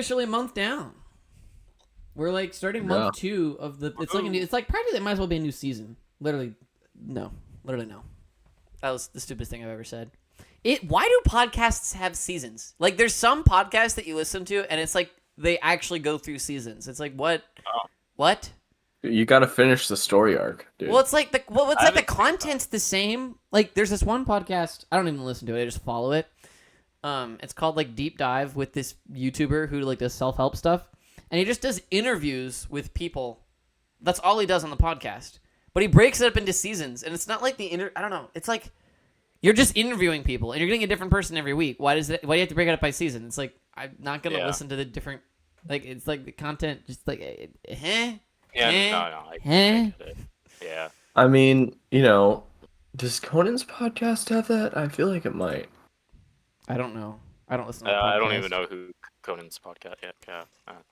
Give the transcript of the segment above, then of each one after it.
officially a month down. We're like starting month 2 of the. It's like practically it might as well be a new season. Literally no. That was the stupidest thing I've ever said. Why do podcasts have seasons? Like, there's some podcasts that you listen to, and it's like they actually go through seasons. It's like what? What? You got to finish the story arc, dude. Well, it's like the content's the same. Like, there's this one podcast. I don't even listen to it. I just follow it. It's called like Deep Dive with this YouTuber who like does self-help stuff, and he just does interviews with people. That's all he does on the podcast. But he breaks it up into seasons, and it's not like I don't know. It's like you're just interviewing people, and you're getting a different person every week. Why do you have to break it up by season? It's like I'm not gonna listen to the different. Like, it's like the content just like I get it. Yeah. I mean, does Conan's podcast have that? I feel like it might. I don't know. I don't listen to I don't even know who Conan's podcast yet. Yeah. I don't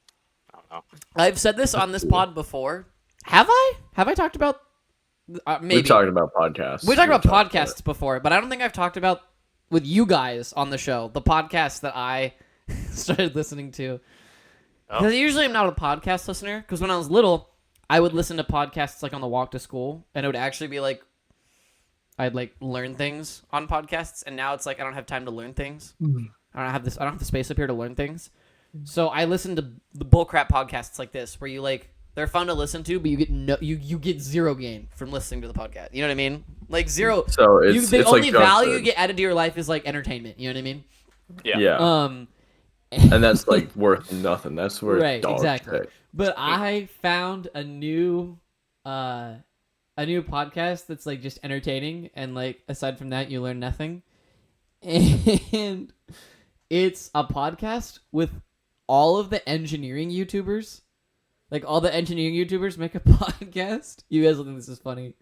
know. I've said this on this pod before. Have I? Have I talked about? Maybe. We've talked about podcasts. We talked about podcasts before, but I don't think I've talked about with you guys on the show the podcast that I started listening to. Because usually I'm not a podcast listener. Because when I was little, I would listen to podcasts like on the walk to school, and it would actually be like I'd like learn things on podcasts. And now it's like I don't have time to learn things. I don't have the space up here to learn things. So I listen to the bullcrap podcasts like this, where you like. They're fun to listen to, but you get you get zero gain from listening to the podcast. You know what I mean? Like zero. So the only value you get added to your life is like entertainment. You know what I mean? Yeah. And that's like worth nothing. That's worth right, exactly. Shit. But I found a new podcast that's like just entertaining, and like aside from that, you learn nothing. And it's a podcast with all of the engineering YouTubers. Like, all the engineering YouTubers make a podcast. You guys will think this is funny.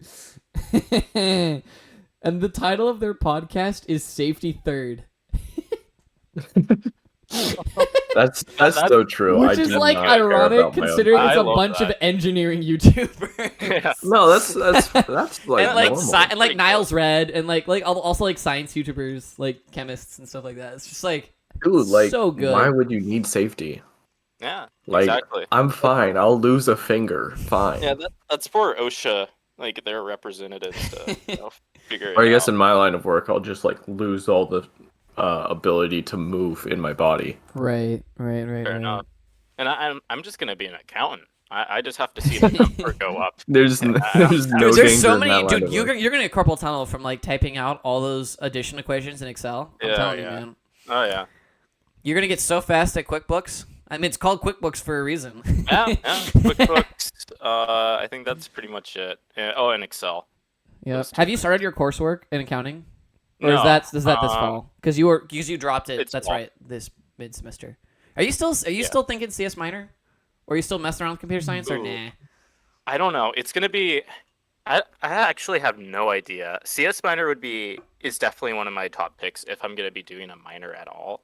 And the title of their podcast is Safety Third. That's so true. Which is, like, ironic considering it's a bunch of engineering YouTubers. Yeah. No, that's like and, like, normal. and, like, Niles Red, and, like also, like, science YouTubers, like, chemists and stuff like that. It's just, like, dude, like, so good. Why would you need safety? Yeah, like, exactly. I'm fine. I'll lose a finger. Fine. Yeah, that's for OSHA, like their representatives to figure it out. Or I guess in my line of work, I'll just like lose all the ability to move in my body. Right. Fair enough. And I'm just gonna be an accountant. I just have to see the number go up. There's no There's danger so in many, that line dude. of You're work. gonna get carpal tunnel from like typing out all those addition equations in Excel. I'm telling you, man. Oh yeah. You're gonna get so fast at QuickBooks. I mean, it's called QuickBooks for a reason. Yeah. QuickBooks. I think that's pretty much it. And Excel. Yeah. Have you started your coursework in accounting? Or No. is that this fall? Because you dropped it. That's fall. right. This mid semester. Are you still thinking CS minor? Or are you still messing around with computer science or nah? I don't know. It's gonna be. I actually have no idea. CS minor is definitely one of my top picks if I'm gonna be doing a minor at all.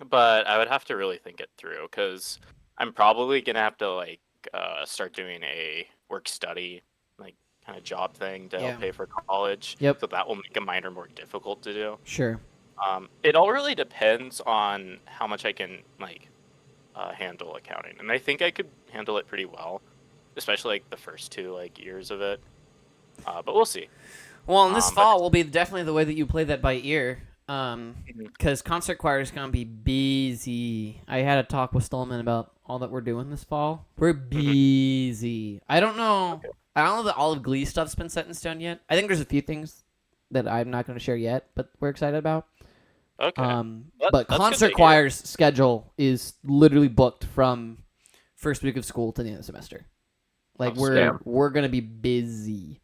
But I would have to really think it through because I'm probably gonna have to like start doing a work study like kind of job thing to help pay for college. Yep. So that will make a minor more difficult to do. Sure. It all really depends on how much I can like handle accounting, and I think I could handle it pretty well, especially like the first 2 like years of it. But we'll see. Well, in this fall will be definitely the way that you play that by ear. Because concert choir is gonna be busy. I had a talk with Stallman about all that we're doing this fall. We're busy. I don't know. Okay. I don't know that all of Glee stuff's been set in stone yet. I think there's a few things that I'm not going to share yet, but we're excited about. Okay. But that's concert good to choir's schedule is literally booked from first week of school to the end of the semester. Like we're gonna be busy.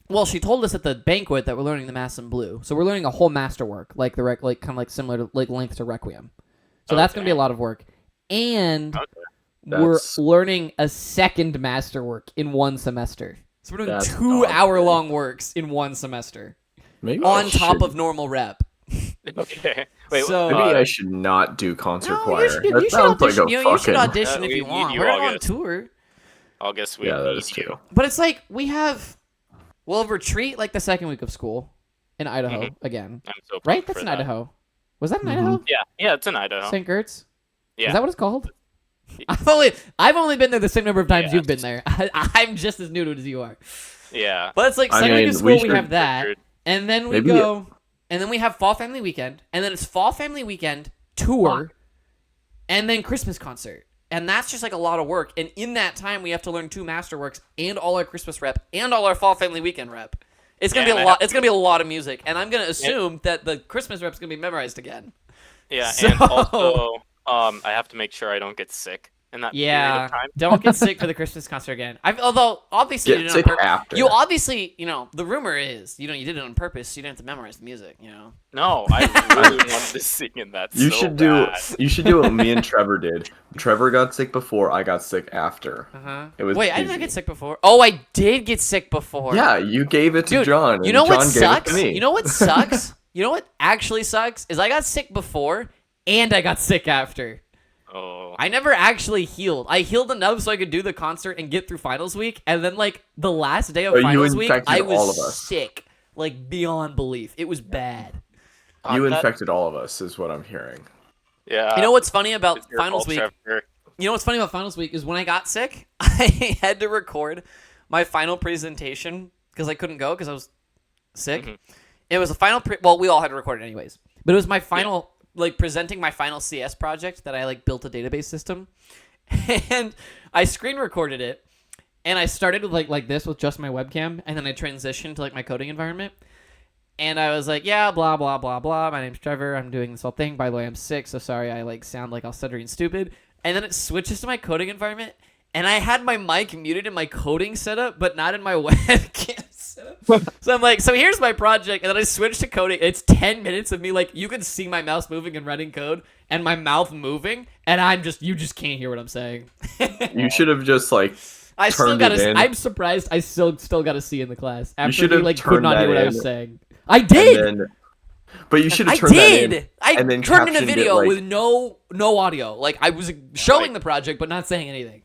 Well, she told us at the banquet that we're learning the Mass in Blue, so we're learning a whole masterwork, like the kind of like similar to like length to Requiem. So that's gonna be a lot of work, and we're learning a second masterwork in one semester. So we're doing 2-hour-long works in one semester, maybe on top of normal rep. Okay. Wait. So, maybe I should not do concert choir. You should audition. You should audition if you want. We're on tour. August. We that need is true. But it's like we'll retreat like the second week of school in Idaho again. I'm so Right? That's in Idaho. Was that in Idaho? Yeah, it's in Idaho. St. Gert's? Yeah. Is that what it's called? I've only been there the same number of times you've been there. I'm just as new to it as you are. Yeah. But it's like secondary school. We have that, and then we go, and then we have Fall Family Weekend, and then it's Fall Family Weekend tour, and then Christmas concert, and that's just like a lot of work. And in that time, we have to learn 2 masterworks and all our Christmas rep and all our Fall Family Weekend rep. It's gonna be a lot. It's gonna be a lot of music, and I'm gonna assume that the Christmas rep's gonna be memorized again. Yeah, So- and also, I have to make sure I don't get sick in that period of time. Don't get sick for the Christmas concert again. Although obviously you Get did it sick on purpose. after. You obviously, the rumor is, you did it on purpose. So you didn't have to memorize the music. No, I really wanted to sing in that. You so should bad. you should do what me and Trevor did. Trevor got sick before, I got sick after. It was Wait, I easy. didn't get sick before. Oh, I did get sick before. Yeah, you gave it to Dude, John. you know and what John sucks? Gave it to me. You know what sucks? You know what actually sucks is I got sick before and I got sick after. Oh. I never actually healed. I healed enough so I could do the concert and get through finals week, and then like the last day of But you finals week, infected I all of was us. sick, like beyond belief. It was bad. You That- infected all of us, is what I'm hearing. Yeah. You know what's funny about it's your finals fault, week? Trevor. You know what's funny about finals week is when I got sick, I had to record my final presentation because I couldn't go because I was sick. Mm-hmm. It was a final. Well, we all had to record it anyways, but it was my final, like presenting my final CS project that I like built a database system, and I screen recorded it, and I started with like this with just my webcam, and then I transitioned to like my coding environment. And I was like, yeah, blah, blah, blah, blah. My name's Trevor. I'm doing this whole thing. By the way, I'm sick, so sorry I like sound like all stuttery and stupid. And then it switches to my coding environment, and I had my mic muted in my coding setup, but not in my webcam setup. So I'm like, so here's my project, and then I switched to coding. It's 10 minutes of me, like, you can see my mouse moving and running code, and my mouth moving, and you just can't hear what I'm saying. You should have just like I still turned got it in. I'm surprised I still got a C in the class after should me have like could turned not hear that what I in. was saying. I did. And then, but you should I have turned that in. did. I and then turned in a captioned it, video like- with no audio. Like I was showing the project but not saying anything.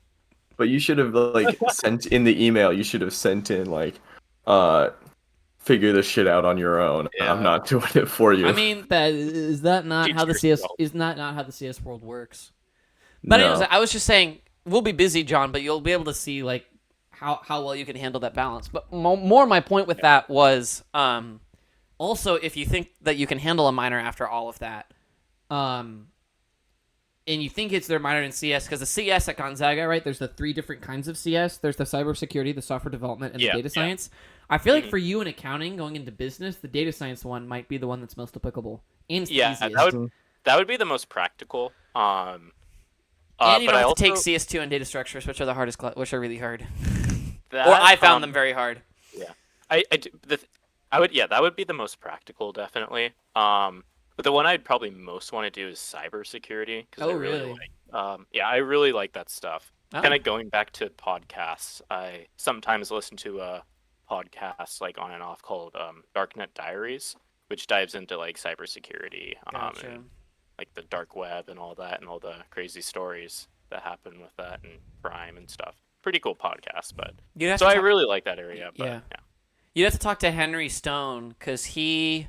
But you should have like sent in the email. You should have sent in like, figure this shit out on your own. Yeah. I'm not doing it for you. I mean, is that not Teach how the CS yourself. is not how the CS world works? But No. anyways, I was just saying we'll be busy, John, but you'll be able to see like how well you can handle that balance. But more my point with that was also if you think that you can handle a minor after all of that, and you think it's their minor in CS, because the CS at Gonzaga, right? There's the 3 different kinds of CS. There's the cybersecurity, the software development, and the data science. I feel like for you in accounting, going into business, the data science one might be the one that's most applicable. And it's the Yeah, easiest. that would be the most practical. And you but don't I have also, to take CS2 and data structures, which are the hardest, which are really hard. that, Or I found them very hard. Yeah, that would be the most practical, definitely. But the one I'd probably most want to do is cybersecurity because I really like. I really like that stuff. Oh. Kind of going back to podcasts, I sometimes listen to a podcast like on and off called Darknet Diaries, which dives into like cybersecurity, Gotcha. and like the dark web and all that, and all the crazy stories that happen with that and crime and stuff. Pretty cool podcast, but You'd have so to I talk- really like that area. But Yeah. yeah. You'd have to talk to Henry Stone, because he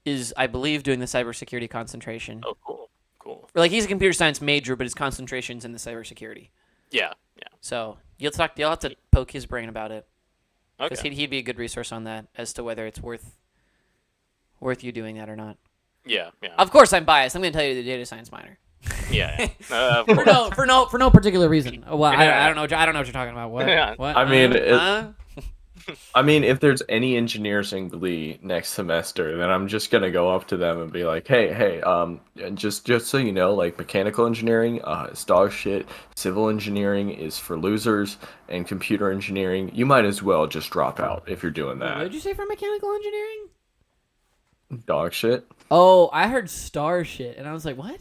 is, I believe, doing the cybersecurity concentration. Oh, cool. Or, like, he's a computer science major, but his concentration's in the cybersecurity. Yeah. So you'll have to poke his brain about it, because Okay. he'd be a good resource on that as to whether it's worth you doing that or not. Yeah. Of course, I'm biased. I'm going to tell you the data science minor. Yeah. Of for course. no particular reason. Well, Yeah. I don't know what you're talking about. What? Yeah. What? I mean, Huh? I mean, if there's any engineers in Glee next semester, then I'm just gonna go up to them and be like, hey, just so you know, like mechanical engineering, is dog shit. Civil engineering is for losers, and computer engineering, you might as well just drop out if you're doing What that. did you say for mechanical engineering? Dog shit. Oh, I heard star shit, and I was like, what?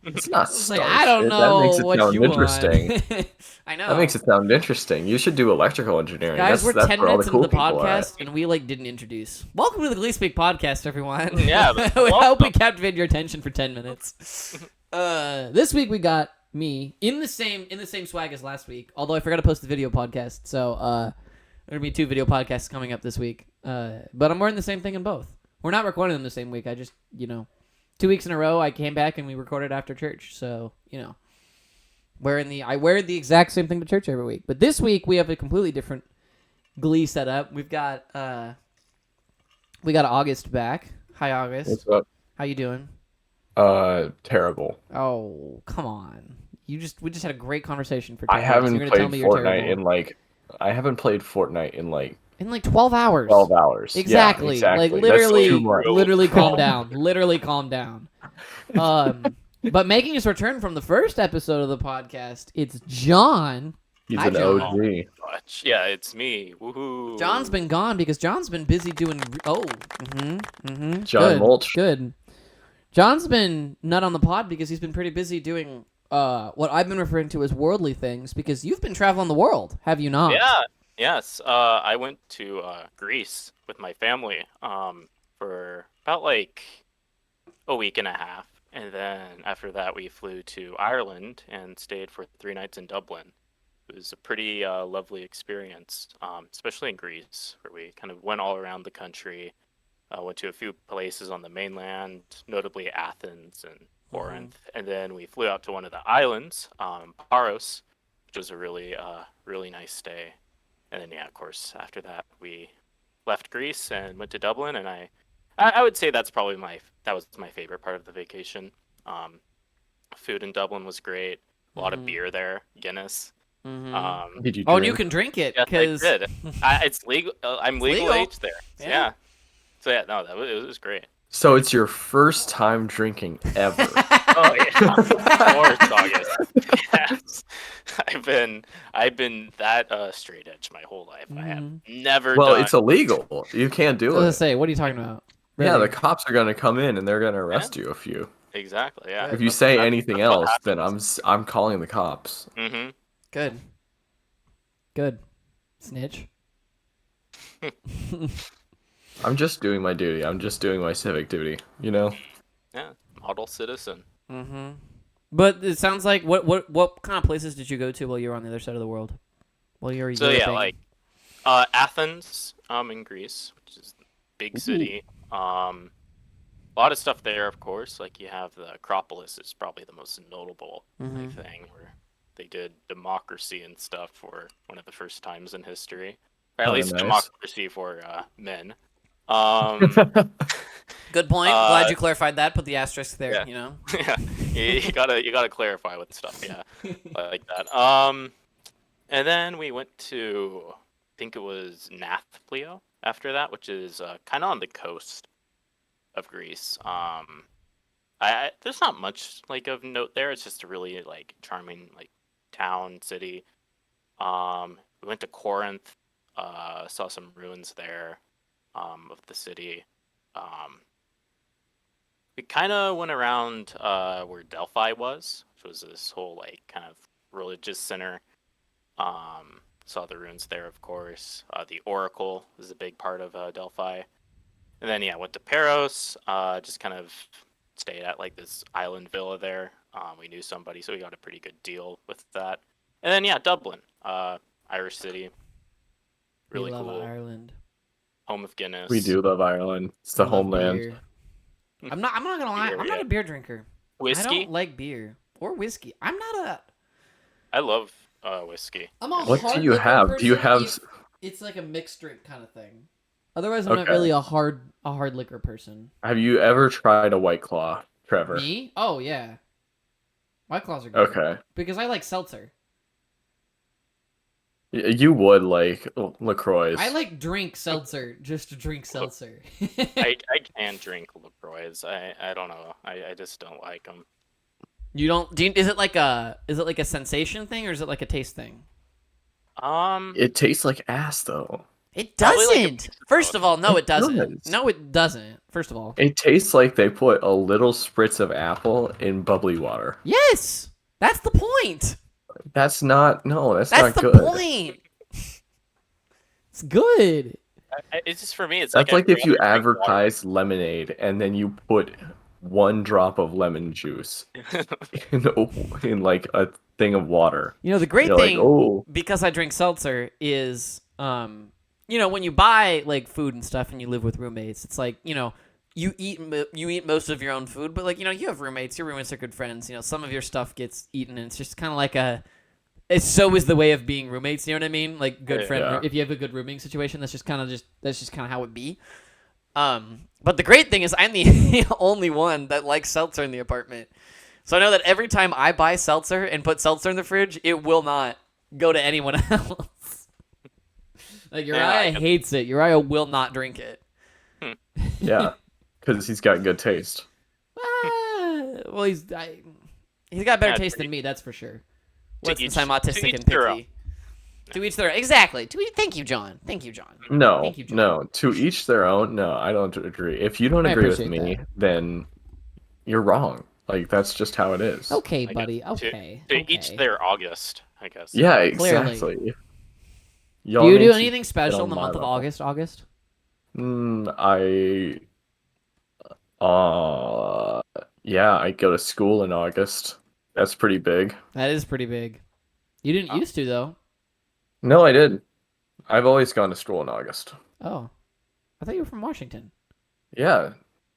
It's not I was like, star I don't shit. know That makes it what sound you interesting. want. I know. That makes it sound interesting. You should do electrical engineering. Guys, that's we're 10 where all minutes the cool into the people are at. podcast, and we didn't introduce. Welcome to the GleeSpeak podcast, everyone. Yeah, we hope welcome. we captivated your attention for 10 minutes. This week we got me in the same swag as last week. Although I forgot to post the video podcast, so there'll be 2 video podcasts coming up this week. But I'm wearing the same thing in both. We're not recording them the same week. I just 2 weeks in a row I came back and we recorded after church. So I wear the exact same thing to church every week. But this week we have a completely different Glee setup. We've got August back. Hi, August. What's up? How you doing? Terrible. Oh, come on. We just had a great conversation for 2 I weeks. haven't You're gonna played tell me you're Fortnite terrible. I haven't played Fortnite in 12 hours. 12 hours. Exactly. Yeah, exactly. Like literally, That's too much. literally calm down. Literally calm down. But making his return from the first episode of the podcast, it's John. He's Hi, an John. OG. Yeah, it's me. Woohoo! John's been gone because John's been busy doing. John Good, Mulch. Good. John's been not on the pod because he's been pretty busy doing what I've been referring to as worldly things. Because you've been traveling the world, have you not? Yeah. Yes. I went to Greece with my family for about like a week and a half, and then after that we flew to Ireland and stayed for 3 nights in Dublin. It was a pretty lovely experience, especially in Greece, where we kind of went all around the country. Went to a few places on the mainland, notably Athens and Corinth, and then we flew out to one of the islands, Paros, which was a really, really nice stay. And then, yeah, of course, after that we left Greece and went to Dublin, and I would say that's probably that was my favorite part of the vacation. Food in Dublin was great. A lot of beer there, Guinness. Did you? Oh, and drink? you can drink it Yes, I because did. It's legal. I'm legal age there. Yeah. So yeah, no, it was great. So it's your first time drinking ever. Oh yeah, of course, August. Yes, I've been that straight edge my whole life. I have never. Well, done... it's illegal. You can't do I was gonna it. say, what are you talking about? Yeah, Really? the cops are gonna come in and they're gonna arrest you if you. Exactly. Yeah. If you say anything else, then I'm calling the cops. Mm-hmm. Good. Snitch. I'm just doing my duty. I'm just doing my civic duty. You know. Yeah. Model citizen. But it sounds like what kind of places did you go to while you were on the other side of the world? While you were So yeah, Europeing? like Athens, in Greece, which is a big city. A lot of stuff there, of course. Like you have the Acropolis is probably the most notable thing where they did democracy and stuff for one of the first times in history, or at least nice. democracy for men. Good point. Glad you clarified that. Put the asterisk there. Yeah. You know. Yeah, you gotta clarify with stuff. Yeah, like that. And then we went to, I think it was Nathplio after that, which is kind of on the coast of Greece. There's not much like of note there. It's just a really like charming like town city. We went to Corinth, saw some ruins there of the city. We kind of went around where Delphi was, which was this whole like kind of religious center. Saw the ruins there, of course. The Oracle is a big part of Delphi. And then, yeah, went to Paros, just kind of stayed at like this island villa there. We knew somebody, so we got a pretty good deal with that. And then, yeah, Dublin, Irish city. Really we love cool. Ireland. Home of Guinness. We do love Ireland. It's the We love homeland. beer. I'm not gonna lie. Beer, I'm not yeah. a beer drinker. I Whiskey. don't like beer or whiskey. I'm not a. I love whiskey. I'm a What hard do you liquor have? Do you person have? if It's like a mixed drink kind of thing. Otherwise, I'm not Okay. really a hard liquor person. Have you ever tried a White Claw, Trevor? Me? Oh yeah. White Claws are good. Okay. Because I like seltzer. You would like LaCroix. I like drink seltzer just to drink seltzer. I can drink LaCroix. I don't know. I just don't like them. You don't? Is it like a sensation thing or is it like a taste thing? It tastes like ass though. It Probably like a doesn't. mix of First both. of all, no, it doesn't. does. No, it doesn't. First of all. It tastes like they put a little spritz of apple in bubbly water. Yes, that's the point. That's not. No, that's That's not the good. point. It's good. It's just for me. It's That's like like if you I'd rather drink water. advertise lemonade and then you put 1 drop of lemon juice in like a thing of water. You know, the great You're thing, like, oh, because I drink seltzer, is, you know, when you buy, like, food and stuff and you live with roommates, it's like, you know, you eat most of your own food, but like you have roommates. Your roommates are good friends. Some of your stuff gets eaten, and it's just kind of like It's so is the way of being roommates. You know what I mean? Like good friend. Yeah. If you have a good rooming situation, that's just kind of how it be. But the great thing is I'm the only one that likes seltzer in the apartment. So I know that every time I buy seltzer and put seltzer in the fridge, it will not go to anyone else. Like Uriah hates it. Uriah will not drink it. Yeah, because he's got good taste. Well, he's got better taste than me, that's for sure. Since I'm autistic and picky. To each their own. Exactly. Thank you, John. Thank you, John. No, Thank you, John. no. To each their own. No, I don't agree. If you don't agree with appreciate me, that. then you're wrong. Like that's just how it is. Okay, buddy. Okay. To each their August, I guess. Yeah, Clearly. exactly. Do you do anything special in the month of August? Yeah, I go to school in August. That's pretty big. That is pretty big. You didn't used to, though. No, I did. I've always gone to school in August. Oh. I thought you were from Washington. Yeah.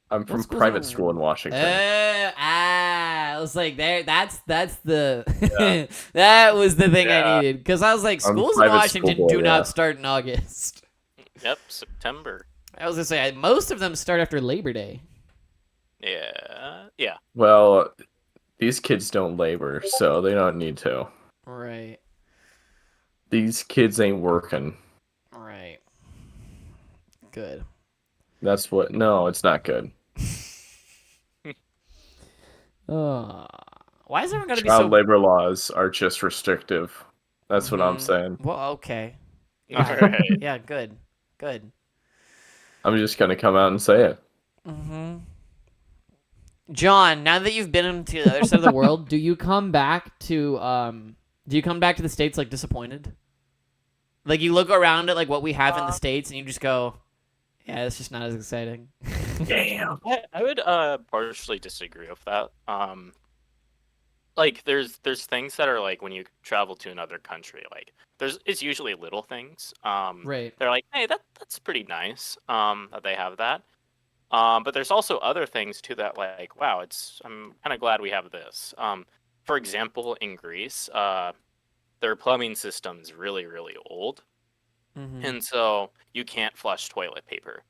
I'm from school's private in- school in Washington. I was like, that's the that was the thing I needed, because I was like, I'm schools in private Washington school boy, do yeah. not start in August. Yep, September. I was gonna say most of them start after Labor Day. Yeah. Well, these kids don't labor, so they don't need to. Right. These kids ain't working. Right. Good. That's what. No, it's not good. Why is everyone gotta be Child so? labor laws are just restrictive. That's what I'm saying. Well, okay. All right. Yeah. Good. Good. I'm just gonna come out and say it. John, now that you've been into the other side of the world, do you come back to the States like disappointed? Like you look around at like what we have in the States and you just go, yeah, it's just not as exciting. Damn. I would partially disagree with that. Like there's things that are like when you travel to another country, like it's usually little things. Right. They're like, hey, that's pretty nice. That they have that. But there's also other things too that like, wow, I'm kind of glad we have this. For example, in Greece, their plumbing system's really, really old. And so you can't flush toilet paper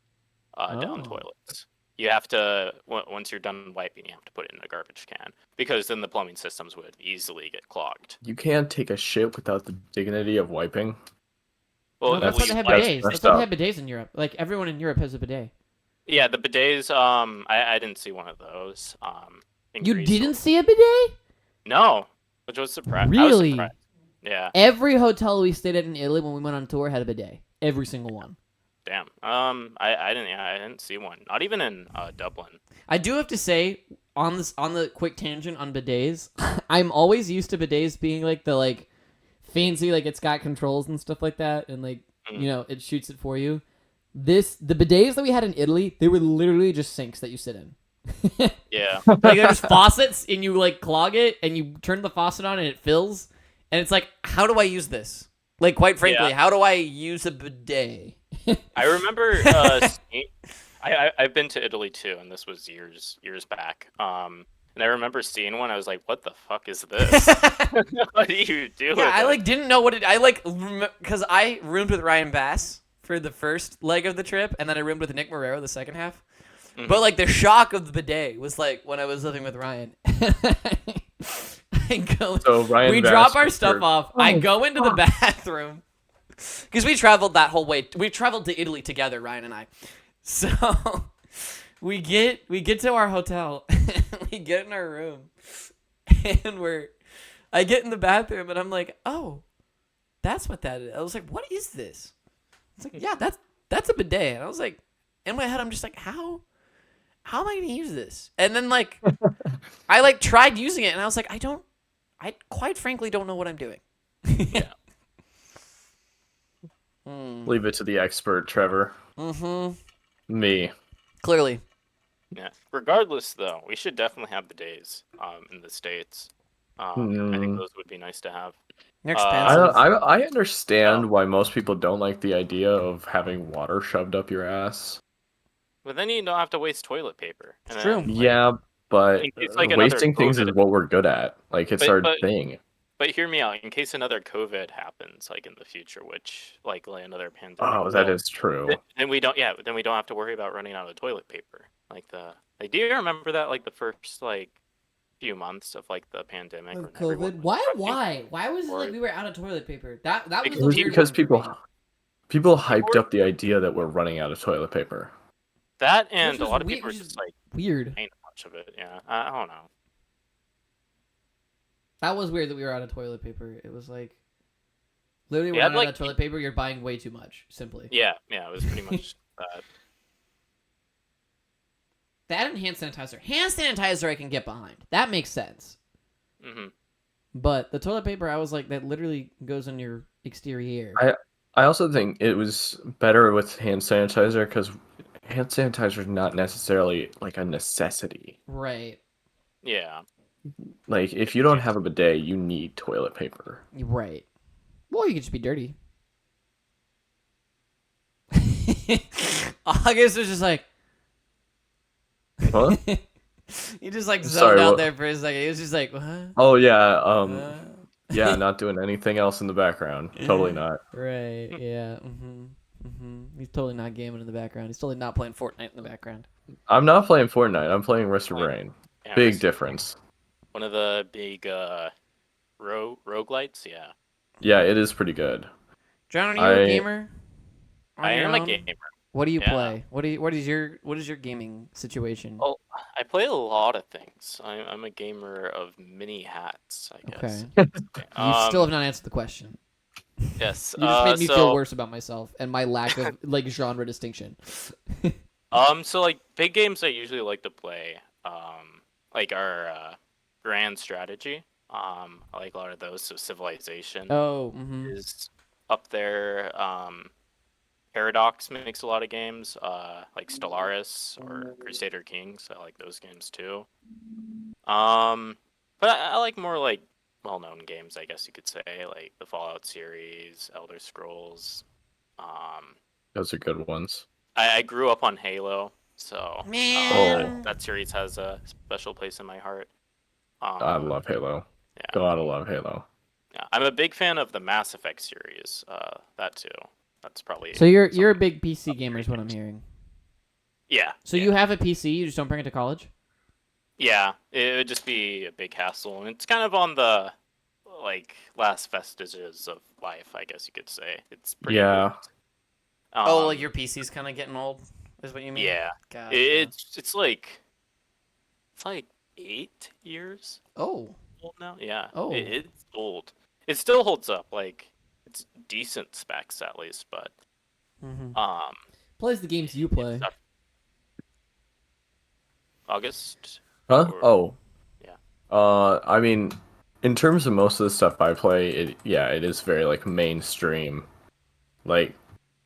down toilets. You have to, once you're done wiping, you have to put it in a garbage can, because then the plumbing systems would easily get clogged. You can't take a shit without the dignity of wiping. Well, No, that's why they have bidets. That's why they have bidets in Europe. Like everyone in Europe has a bidet. Yeah, the bidets. I didn't see one of those. In You Greece. didn't see a bidet? No, which was surprising. Really? Yeah. Every hotel we stayed at in Italy when we went on tour had a bidet. Every single one. Damn. I didn't see one. Not even in Dublin. I do have to say, on the quick tangent on bidets, I'm always used to bidets being like the fancy, like it's got controls and stuff like that, and it shoots it for you. The bidets that we had in Italy, they were literally just sinks that you sit in. Yeah. Like they're just faucets, and you like clog it, and you turn the faucet on, and it fills, and it's like, how do I use this? Like, quite frankly, how do I use a bidet? I remember I've been to Italy too, and this was years back. And I remember seeing one. I was like, "What the fuck is this? What do you do?" Yeah, I didn't know what it. Because I roomed with Ryan Bass for the first leg of the trip, and then I roomed with Nick Marrero the second half. Mm-hmm. But the shock of the bidet was when I was living with Ryan. We drop our stuff off. I go into the bathroom. Because we traveled that whole way. We traveled to Italy together, Ryan and I. So we get to our hotel. We get in our room, and I get in the bathroom, and I'm like, oh, that's what that is. I was like, what is this? It's like, yeah, that's a bidet. And I was like, in my head, I'm just like, how am I gonna use this? And then I tried using it, and I was like, I quite frankly don't know what I'm doing. Yeah. Leave it to the expert, Trevor. Me. Clearly. Yeah. Regardless, though, we should definitely have bidets in the States. I think those would be nice to have. They're expensive. I understand why most people don't like the idea of having water shoved up your ass. But then you don't have to waste toilet paper. It's And true. then, like, Yeah, but in case, like, another wasting things is COVID, what we're good at. Like, it's our thing. but hear me out. In case another COVID happens, like in the future, which like another pandemic Oh, that will, is true. then we don't. Yeah, then we don't have to worry about running out of toilet paper. Like, do you remember that? Like the first like few months of like the pandemic. Of when everyone COVID? was Why was it like for we were out of toilet paper? That was Because the It was weird because one for me. people hyped were- up the idea that we're running out of toilet paper. that, and a was lot of weird- people were which just is like weird. ain't much of it. Yeah, I don't know. That was weird that we were out of toilet paper. It was like literally We we're had, not out like, of toilet paper. You're buying way too much. Simply. Yeah, it was pretty much that. That and hand sanitizer. Hand sanitizer I can get behind. That makes sense. Hmm. But the toilet paper, I was like, that literally goes on your exterior. I also think it was better with hand sanitizer because hand sanitizer is not necessarily like a necessity. Right. Yeah. Like, if you don't have a bidet, you need toilet paper. Right. Well, you could just be dirty. August was just like, Huh? he just like zoned Sorry, out what? there for a second. He was just like, what? Oh yeah, Uh, not doing anything else in the background. Totally not. Right. Yeah. He's totally not gaming in the background. He's totally not playing Fortnite in the background. I'm not playing Fortnite. I'm playing Risk of Rain. Yeah, Big it's difference. one of the big roguelites. Yeah. Yeah, it is pretty good. John, are you a I- gamer? On I your am a own? gamer. What do you Yeah. play? What is your gaming situation? Oh, I play a lot of things. I'm a gamer of many hats, I guess. Okay. You still have not answered the question. Yes. You just made me so, feel worse about myself and my lack of like genre distinction. So like big games I usually like to play, like our Grand Strategy. I like a lot of those. So Civilization Oh, is up there. Paradox makes a lot of games, like Stellaris or Crusader Kings. I like those games too. But I like more like well-known games, I guess you could say, like the Fallout series, Elder Scrolls. Those are good ones. I grew up on Halo, so Man. that series has a special place in my heart. I love Halo. Yeah. Gotta love Halo. Yeah, I'm a big fan of the Mass Effect series. That too. That's probably. So you're a big PC gamer, is what I'm hearing. Yeah. So you have a PC, you just don't bring it to college? Yeah, it would just be a big hassle, and it's kind of on the like last vestiges of life, I guess you could say. It's pretty Yeah. old. Like your PC's kind of getting old, is what you mean? Yeah, Gotcha. it's like 8 years Oh. old now. Yeah. Oh. It's old. It still holds up. Like it's decent specs at least, but Plays the games you play. August. Huh? Or- Oh. Yeah. I mean, in terms of most of the stuff I play, it is very like mainstream. Like,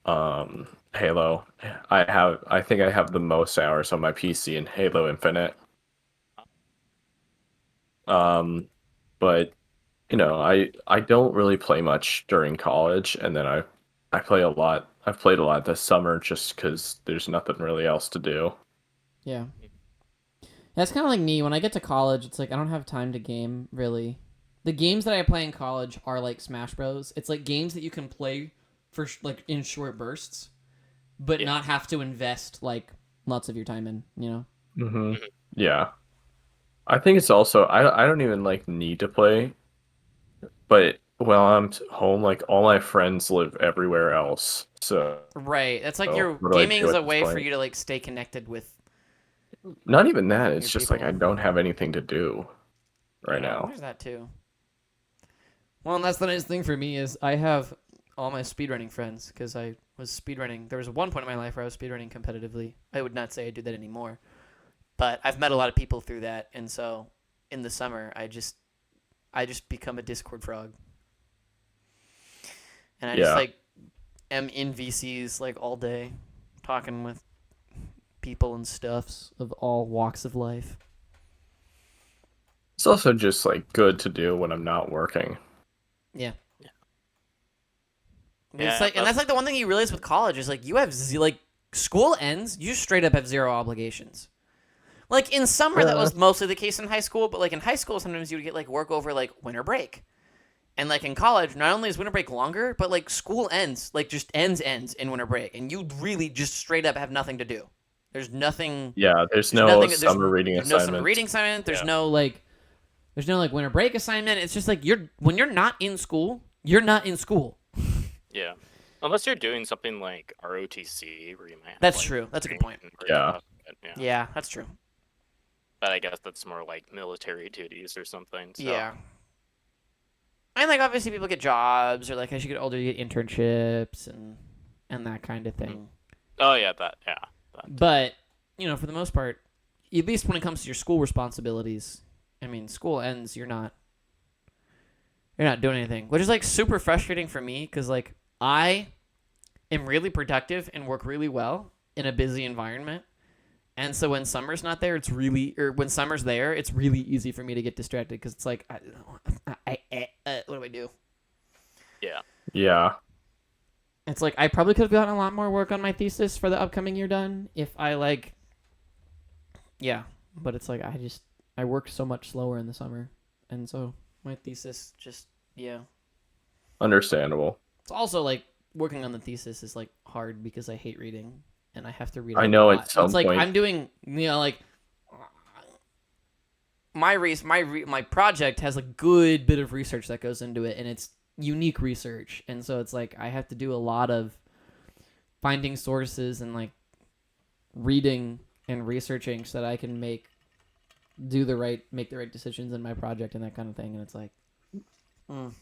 Halo. I think I have the most hours on my PC in Halo Infinite. But you know, I don't really play much during college, and then I play a lot. I've played a lot this summer just because there's nothing really else to do. Yeah. That's kind of like me. When I get to college, it's like I don't have time to game, really. The games that I play in college are like Smash Bros. It's like games that you can play for like in short bursts, but Yeah. not have to invest like lots of your time in, you know? Mm-hmm. Yeah. I think it's also I don't even like need to play, but while I'm home, like all my friends live everywhere else. So Right. That's like Oh, your what do I gaming do is at a this way for point? you to like stay connected with not even that, it's Your just like I people. don't have anything to do right now. There's that too. Well, and that's the nice thing for me is I have all my speedrunning friends because I was speedrunning. There was one point in my life where I was speedrunning competitively. I would not say I do that anymore, but I've met a lot of people through that, and so in the summer I just become a Discord frog, and I just Yeah. like am in VCs like all day, talking with people and stuffs of all walks of life. It's also just like good to do when I'm not working. Yeah. Yeah, It's like, and that's like the one thing you realize with college is like you have like school ends, you straight up have zero obligations. Like in summer, that was mostly the case in high school, but like in high school, sometimes you would get like work over like winter break. And like in college, not only is winter break longer, but like school ends, like just ends in winter break, and you really just straight up have nothing to do. There's nothing. Yeah, there's no nothing, summer reading there's assignment. no summer reading assignment. There's no like winter break assignment. It's just like when you're not in school, you're not in school. Yeah. Unless you're doing something like ROTC, where you might have, That's like, true. That's a good point. Yeah. Yeah, that's true. But I guess that's more like military duties or something. So. Yeah. And like obviously people get jobs, or like as you get older you get internships and that kind of thing. Oh yeah, that. But, you know, for the most part, at least when it comes to your school responsibilities, I mean, school ends, you're not doing anything, which is like super frustrating for me because like I am really productive and work really well in a busy environment. And so when summer's not there, when summer's there, it's really easy for me to get distracted because it's like, what do I do? Yeah. Yeah. It's like I probably could have gotten a lot more work on my thesis for the upcoming year done if I like, yeah. But it's like I work so much slower in the summer, and so my thesis just Understandable. It's also like working on the thesis is like hard because I hate reading and I have to read. I know lot. at some it's like point I'm doing like my project has a good bit of research that goes into it, and it's unique research, and so it's like I have to do a lot of finding sources and like reading and researching so that I can make the right decisions in my project and that kind of thing. And it's like and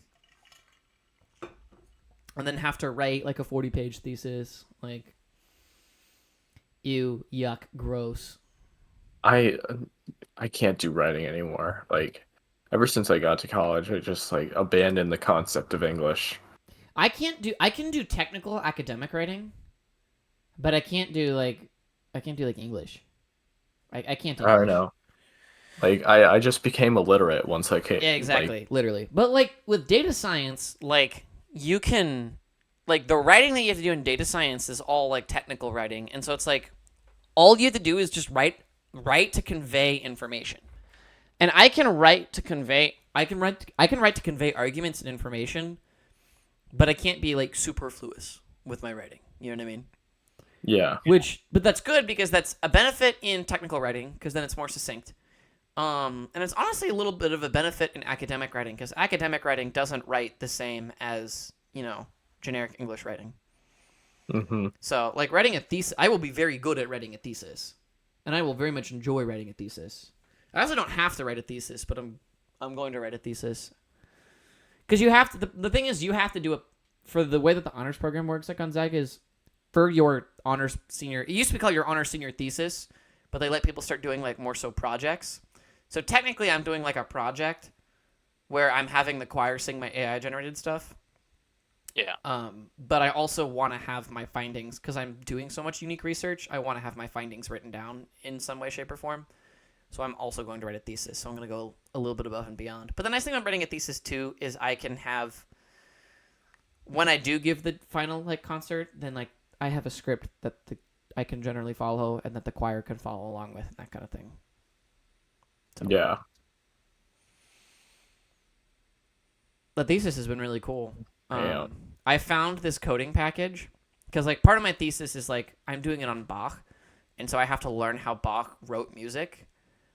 then have to write like a 40-page thesis, like ew, yuck, gross. I can't do writing anymore. Like ever since I got to college, I just like abandoned the concept of English. I can do technical academic writing, but I can't do like English. I can't do I don't English. know. Like I just became illiterate once I came. Yeah, exactly, like, literally. But like with data science, like you can like the writing that you have to do in data science is all like technical writing, and so it's like all you have to do is just write to convey information. And I can write to convey arguments and information, but I can't be like superfluous with my writing. You know what I mean? Yeah. But that's good because that's a benefit in technical writing because then it's more succinct. And it's honestly a little bit of a benefit in academic writing because academic writing doesn't write the same as, generic English writing. Mm-hmm. So, like writing a thesis, I will be very good at writing a thesis, and I will very much enjoy writing a thesis. I also don't have to write a thesis, but I'm going to write a thesis because you have to. The thing is, you have to do it for the way that the honors program works at Gonzaga is for your honors senior. It used to be called your honors senior thesis, but they let people start doing like more so projects. So technically, I'm doing like a project where I'm having the choir sing my AI generated stuff. Yeah. But I also want to have my findings because I'm doing so much unique research. I want to have my findings written down in some way, shape, or form. So I'm also going to write a thesis. So I'm going to go a little bit above and beyond. But the nice thing about writing a thesis too is I can have, when I do give the final like concert, then like I have a script that I can generally follow and that the choir can follow along with and that kind of thing. So, Yeah. The thesis has been really cool. Yeah. I found this coding package because like part of my thesis is like I'm doing it on Bach, and so I have to learn how Bach wrote music.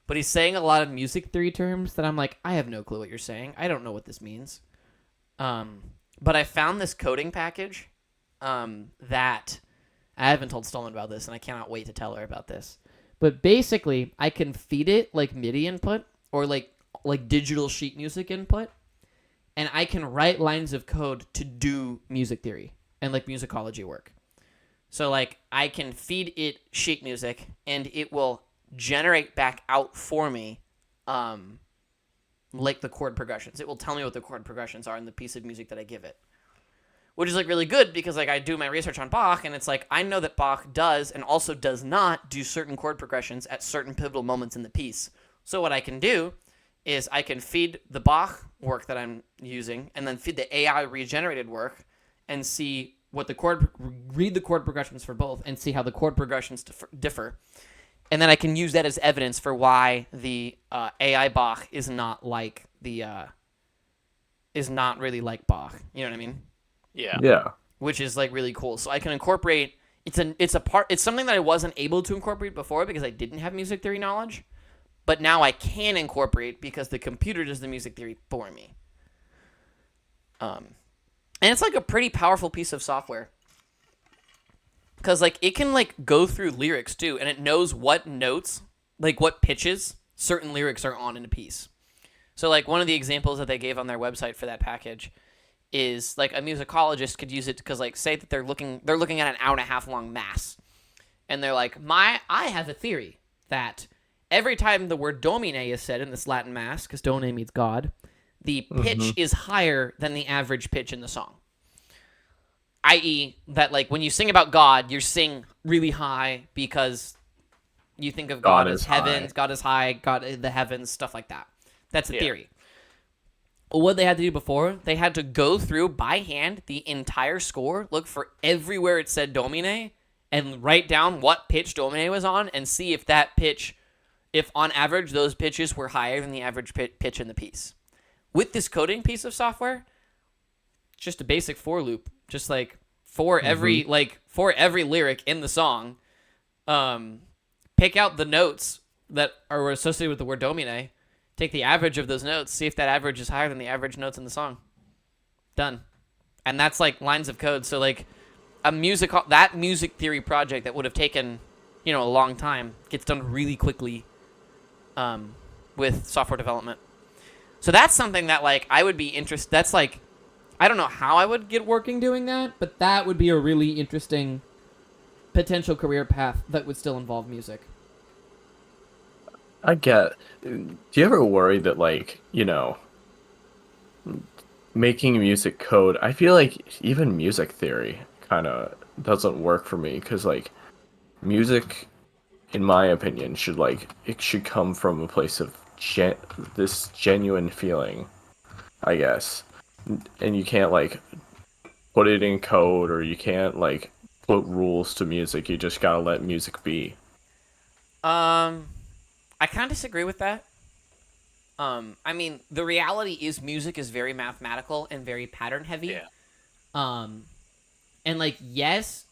But he's saying a lot of music theory terms that I'm like, I have no clue what you're saying. I don't know what this means. But I found this coding package that I haven't told Stolman about this, and I cannot wait to tell her about this. But basically, I can feed it like MIDI input or like digital sheet music input, and I can write lines of code to do music theory and like musicology work. So like I can feed it sheet music, and it will generate back out for me like the chord progressions. It will tell me what the chord progressions are in the piece of music that I give it, which is like really good because like I do my research on Bach, and it's like I know that Bach does and also does not do certain chord progressions at certain pivotal moments in the piece. So what I can do is I can feed the Bach work that I'm using and then feed the AI regenerated work and see read the chord progressions for both and see how the chord progressions differ. And then I can use that as evidence for why the AI Bach is not like is not really like Bach. You know what I mean? Yeah. Yeah. Which is like really cool. So I can incorporate. It's something that I wasn't able to incorporate before because I didn't have music theory knowledge, but now I can incorporate because the computer does the music theory for me. And it's like a pretty powerful piece of software. Because, like, it can, like, go through lyrics, too, and it knows what notes, like, what pitches certain lyrics are on in a piece. So, like, one of the examples that they gave on their website for that package is, like, a musicologist could use it because, like, say that they're looking at an hour and a half long mass. And they're like, I have a theory that every time the word domine is said in this Latin mass, because domine means God, the pitch is higher than the average pitch in the song. I.e., that, like, when you sing about God, you sing really high because you think of God as heavens, God is high, God the heavens, stuff like that. That's the theory. What they had to do before, they had to go through by hand the entire score, look for everywhere it said domine, and write down what pitch domine was on, and see if that pitch, if on average those pitches were higher than the average pitch in the piece. With this coding piece of software, just a basic for loop. Just like for every lyric in the song, pick out the notes that are associated with the word domine, take the average of those notes, see if that average is higher than the average notes in the song. Done. And that's like lines of code. So like that music theory project that would have taken, a long time gets done really quickly with software development. So that's something that like I would be interested. That's like, I don't know how I would get working doing that, but that would be a really interesting potential career path that would still involve music. Do you ever worry that, like, making music code, I feel like even music theory kind of doesn't work for me, because, like, music, in my opinion, it should come from a place of this genuine feeling, I guess. And you can't, like, put it in code, or you can't, like, put rules to music. You just gotta let music be. I kind of disagree with that. I mean, the reality is music is very mathematical and very pattern heavy. Yeah. And, like, yes,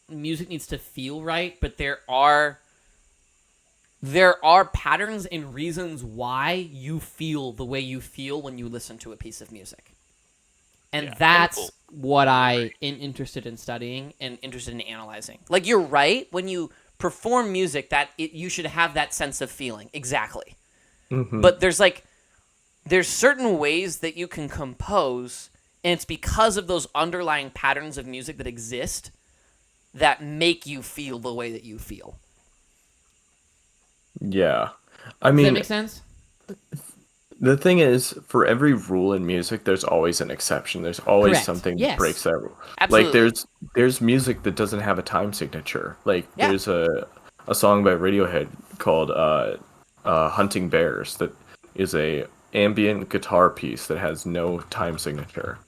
music needs to feel right, but there are patterns and reasons why you feel the way you feel when you listen to a piece of music. And that's what I am interested in studying and interested in analyzing. Like, you're right. When you perform music, you should have that sense of feeling. Exactly. Mm-hmm. But there's certain ways that you can compose, and it's because of those underlying patterns of music that exist that make you feel the way that you feel. Yeah. I mean, does that make sense? The thing is, for every rule in music, there's always an exception. There's always something that breaks that rule. Absolutely. Like, there's music that doesn't have a time signature. Like, there's a song by Radiohead called Hunting Bears that is a ambient guitar piece that has no time signature.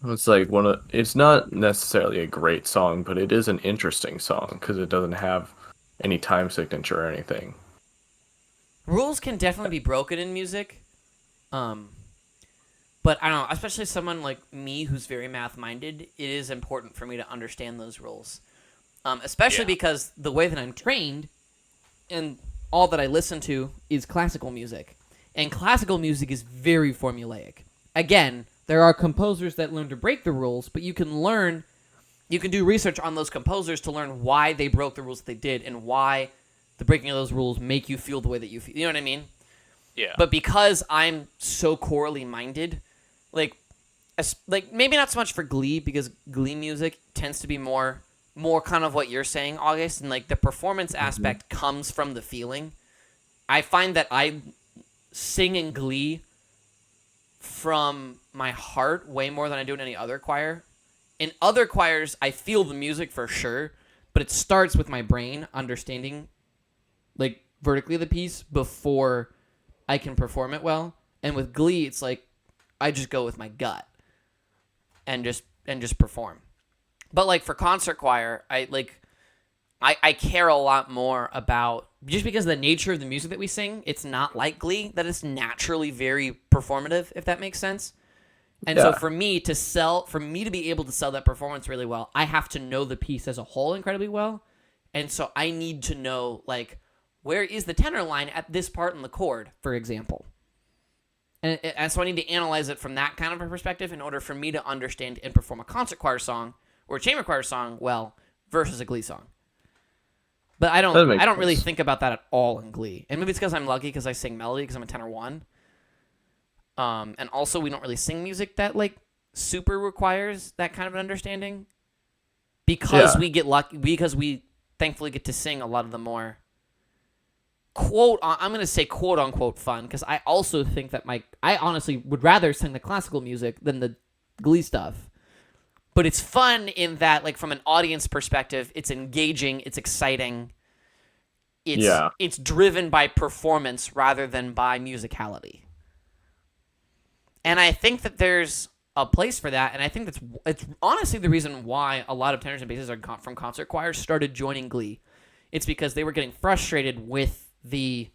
It's like it's not necessarily a great song, but it is an interesting song because it doesn't have any time signature or anything. Rules can definitely be broken in music. But I don't know, especially someone like me who's very math-minded, it is important for me to understand those rules. Especially because the way that I'm trained and all that I listen to is classical music. And classical music is very formulaic. Again, there are composers that learn to break the rules, but you can do research on those composers to learn why they broke the rules that they did and why the breaking of those rules make you feel the way that you feel. You know what I mean? Yeah. But because I'm so chorally minded, like maybe not so much for Glee, because Glee music tends to be more kind of what you're saying, August, and like the performance aspect comes from the feeling. I find that I sing in Glee from my heart way more than I do in any other choir. In other choirs, I feel the music for sure, but it starts with my brain understanding, like, vertically the piece before I can perform it well. And with Glee, it's like I just go with my gut. and just perform. But like for concert choir, I care a lot more about, just because of the nature of the music that we sing, it's not like Glee, that it's naturally very performative, if that makes sense. And so for me to be able to sell that performance really well, I have to know the piece as a whole incredibly well. And so I need to know, like, where is the tenor line at this part in the chord, for example. And so I need to analyze it from that kind of a perspective in order for me to understand and perform a concert choir song or a chamber choir song well versus a Glee song. But I don't really think about that at all in Glee. And maybe it's because I'm lucky because I sing melody because I'm a tenor 1. And also we don't really sing music that like super requires that kind of an understanding, because we get lucky, because we thankfully get to sing a lot of the more I'm going to say quote unquote fun, because I also think that I honestly would rather sing the classical music than the Glee stuff. But it's fun in that, like, from an audience perspective, it's engaging, it's exciting. It's driven by performance rather than by musicality. And I think that there's a place for that, and I think it's honestly the reason why a lot of tenors and basses from concert choirs started joining Glee. It's because they were getting frustrated with the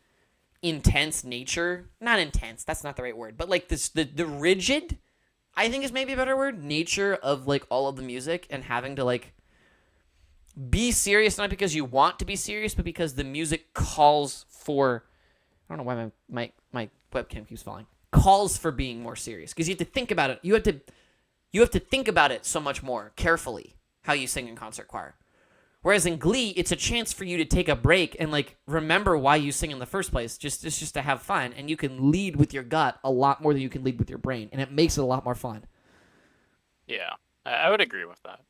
intense nature. Not intense, that's not the right word, but like the rigid, I think is maybe a better word, nature of like all of the music, and having to like be serious, not because you want to be serious, but because the music calls for, I don't know why my webcam keeps falling, calls for being more serious, because you have to think about it. You have to think about it so much more carefully how you sing in concert choir. Whereas in Glee, it's a chance for you to take a break and like remember why you sing in the first place. It's just to have fun, and you can lead with your gut a lot more than you can lead with your brain, and it makes it a lot more fun. Yeah, I would agree with that.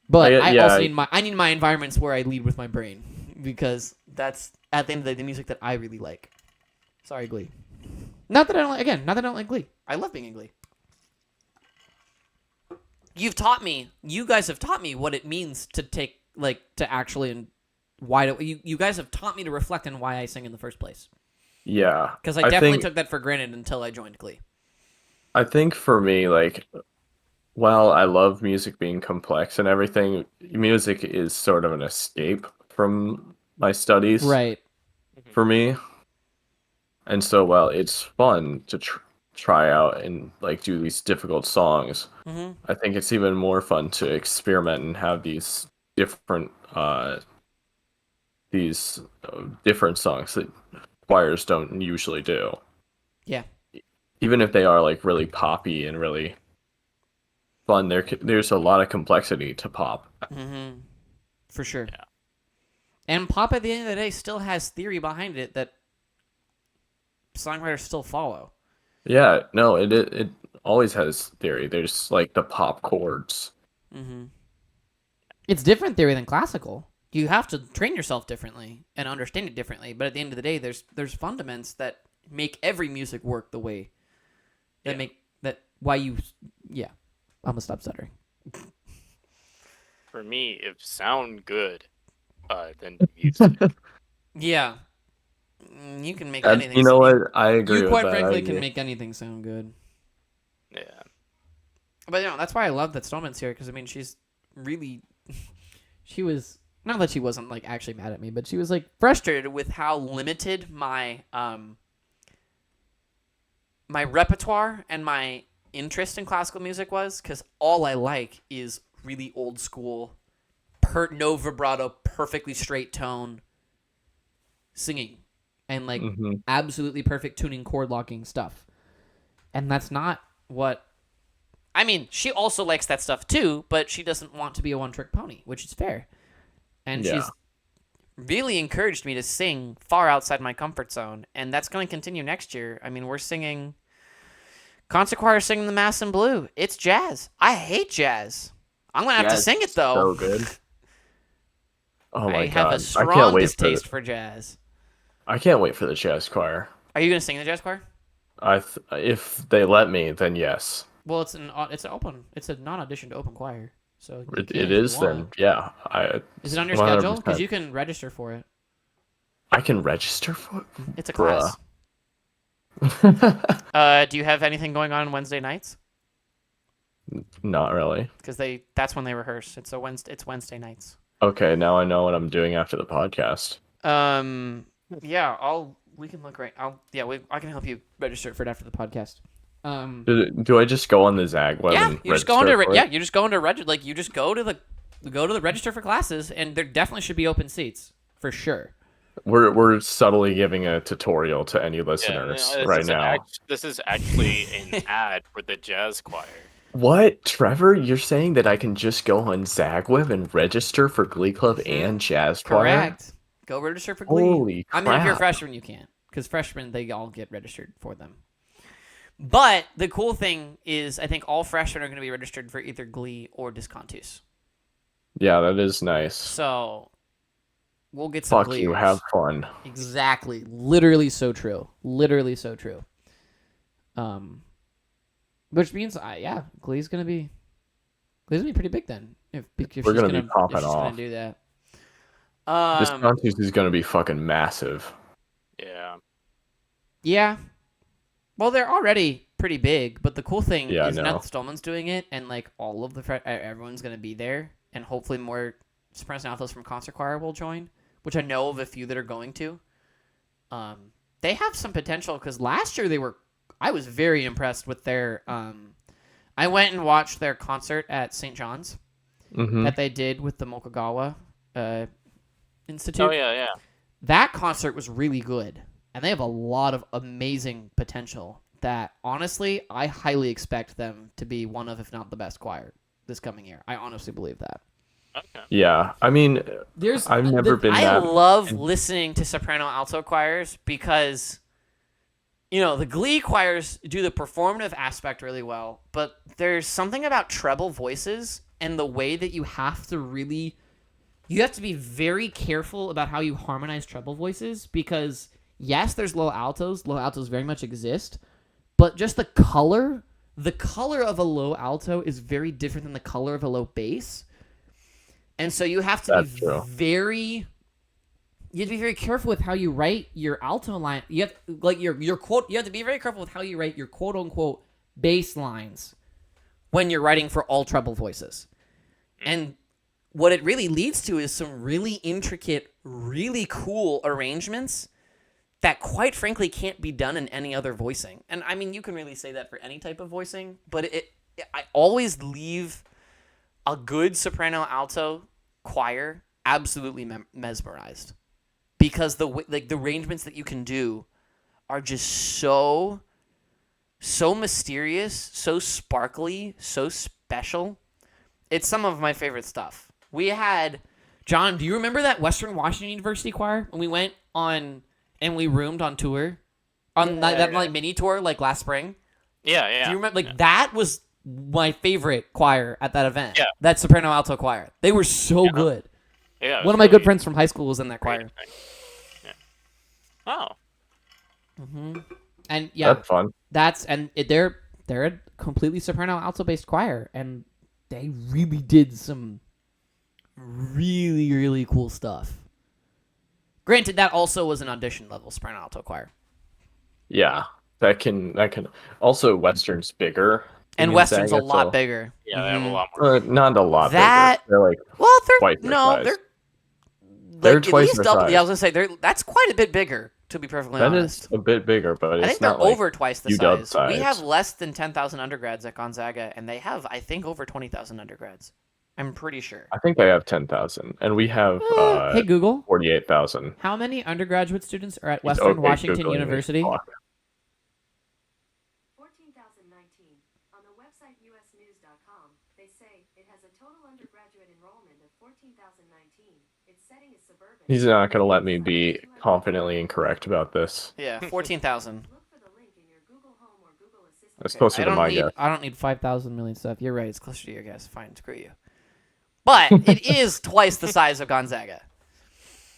But I also need my environments where I lead with my brain, because that's at the end of the day the music that I really like. Sorry, Glee. Not that I don't like Glee. I love being in Glee. You guys have taught me what it means to take, like, to actually, and why do you guys have taught me to reflect on why I sing in the first place. Yeah. Because I definitely took that for granted until I joined Glee. I think for me, like, while I love music being complex and everything, music is sort of an escape from my studies. Right. For me. And so, well, it's fun to try out and like do these difficult songs. Mm-hmm. I think it's even more fun to experiment and have these different songs that choirs don't usually do. Yeah. Even if they are like really poppy and really fun, there's a lot of complexity to pop. Mm-hmm. For sure. Yeah. And pop at the end of the day still has theory behind it that songwriters still follow. Yeah, no, it always has theory. There's like the pop chords. Mm-hmm. It's different theory than classical. You have to train yourself differently and understand it differently. But at the end of the day, there's fundaments that make every music work the way that make that why you. Yeah, I'm gonna stop stuttering. For me, if sound good, then use it. Yeah. You can make anything. You know what? I agree. You with quite that frankly idea. can make anything sound good. Yeah. But that's why I love that Stallman's here, because I mean she's really, she was not that she wasn't like actually mad at me, but she was like frustrated with how limited my my repertoire and my interest in classical music was, because all I like is really old school, no vibrato, perfectly straight tone singing. And like absolutely perfect tuning, chord locking stuff. And that's not what, I mean, she also likes that stuff too, but she doesn't want to be a one-trick pony, which is fair. And she's really encouraged me to sing far outside my comfort zone, and that's going to continue next year. I mean, we're singing, concert choir singing the Mass in Blue. It's jazz. I hate jazz. I'm going to have to sing it though. So good. Oh my god. I have a strong distaste for jazz. I can't wait for the jazz choir. Are you going to sing in the jazz choir? If they let me, then yes. Well, it's a non-auditioned open choir, so it is then. Yeah. Is it on your schedule? Because you can register for it. I can register for it. It's a class. Do you have anything going on Wednesday nights? Not really. because that's when they rehearse. It's Wednesday nights. Okay, now I know what I'm doing after the podcast. Yeah, we can look right. I can help you register for it after the podcast. Do I just go on the Zag web Yeah, and you just go into register for it? you just go into you just go to the register for classes, and there definitely should be open seats for sure. We're subtly giving a tutorial to any listeners right now. This is actually an ad for the jazz choir. What, Trevor? You're saying that I can just go on Zagweb and register for Glee Club and Jazz Choir? Correct. Go register for Glee. Holy I mean, if you're a crap. freshman, you can't, because freshmen they all get registered for them. But the cool thing is, I think all freshmen are going to be registered for either Glee or Discontus. Yeah, that is nice. So we'll get some Fuck Gleers. you, have fun. Exactly. Literally so true. Literally so true. Which means, Glee's gonna be pretty big then. If We're she's gonna be popping if she's off. gonna do that. This contest is gonna be fucking massive. Yeah. Yeah. Well, they're already pretty big, but the cool thing Yeah, I is know. now that Stallman's doing it, and like all of everyone's gonna be there, and hopefully more sopranos and altos from concert choir will join, which I know of a few that are going to. They have some potential because last year I was very impressed with their. I went and watched their concert at St. John's that they did with the Mokugawa Institute. Oh yeah, yeah. That concert was really good, and they have a lot of amazing potential that, honestly, I highly expect them to be one of, if not the best choir this coming year. I honestly believe that. Okay. Yeah, I mean, I've never been I that... love listening to soprano alto choirs because, the Glee choirs do the performative aspect really well, but there's something about treble voices and the way that you have to be very careful about how you harmonize treble voices because, yes, there's low altos very much exist, but just the color of a low alto is very different than the color of a low bass. And so you have to be very careful with how you write your alto line. You have your quote. You have to be very careful with how you write your quote unquote bass lines when you're writing for all treble voices. And what it really leads to is some really intricate, really cool arrangements that, quite frankly, can't be done in any other voicing. And I mean, you can really say that for any type of voicing, but I always leave a good soprano alto choir absolutely mesmerized because the arrangements that you can do are just so mysterious, so sparkly, so special. It's some of my favorite stuff. We had John. Do you remember that Western Washington University choir when we went on and we roomed on tour on that mini tour last spring? Yeah. Do you remember? That was my favorite choir at that event. Yeah. That soprano alto choir. They were so good. Yeah. One of my good friends from high school was in that choir. Yeah. Oh. And yeah, That's fun. They're a completely soprano alto based choir, and they really did some really, really cool stuff. Granted, that also was an audition level soprano alto choir. Yeah, that can also Western's bigger. And Western's a lot bigger. Yeah, they have a lot more. Not a lot That- bigger. They're twice their size. They're They're twice their double. size. Yeah, I was gonna say that's quite a bit bigger. To be perfectly That honest, is a bit bigger, but I it's think they're not like over twice the UW size. We have size. less than 10,000 undergrads at Gonzaga, and they have, I think, over 20,000 undergrads. I'm pretty sure. I think they have 10,000, and we have Hey Google, 48,000. how many undergraduate students are at It's Western okay Washington Googling University? this talk. 14,019. On the website usnews.com, they say it has a total undergraduate enrollment of 14,019. Its setting is suburban. He's not going to let me be confidently incorrect about this. Yeah, 14,000. Look for the link in your Google Home or Google Assistant. That's closer to my guess. I don't need 5,000 million stuff. You're right. It's closer to your guess. Fine, screw you. But it is twice the size of Gonzaga.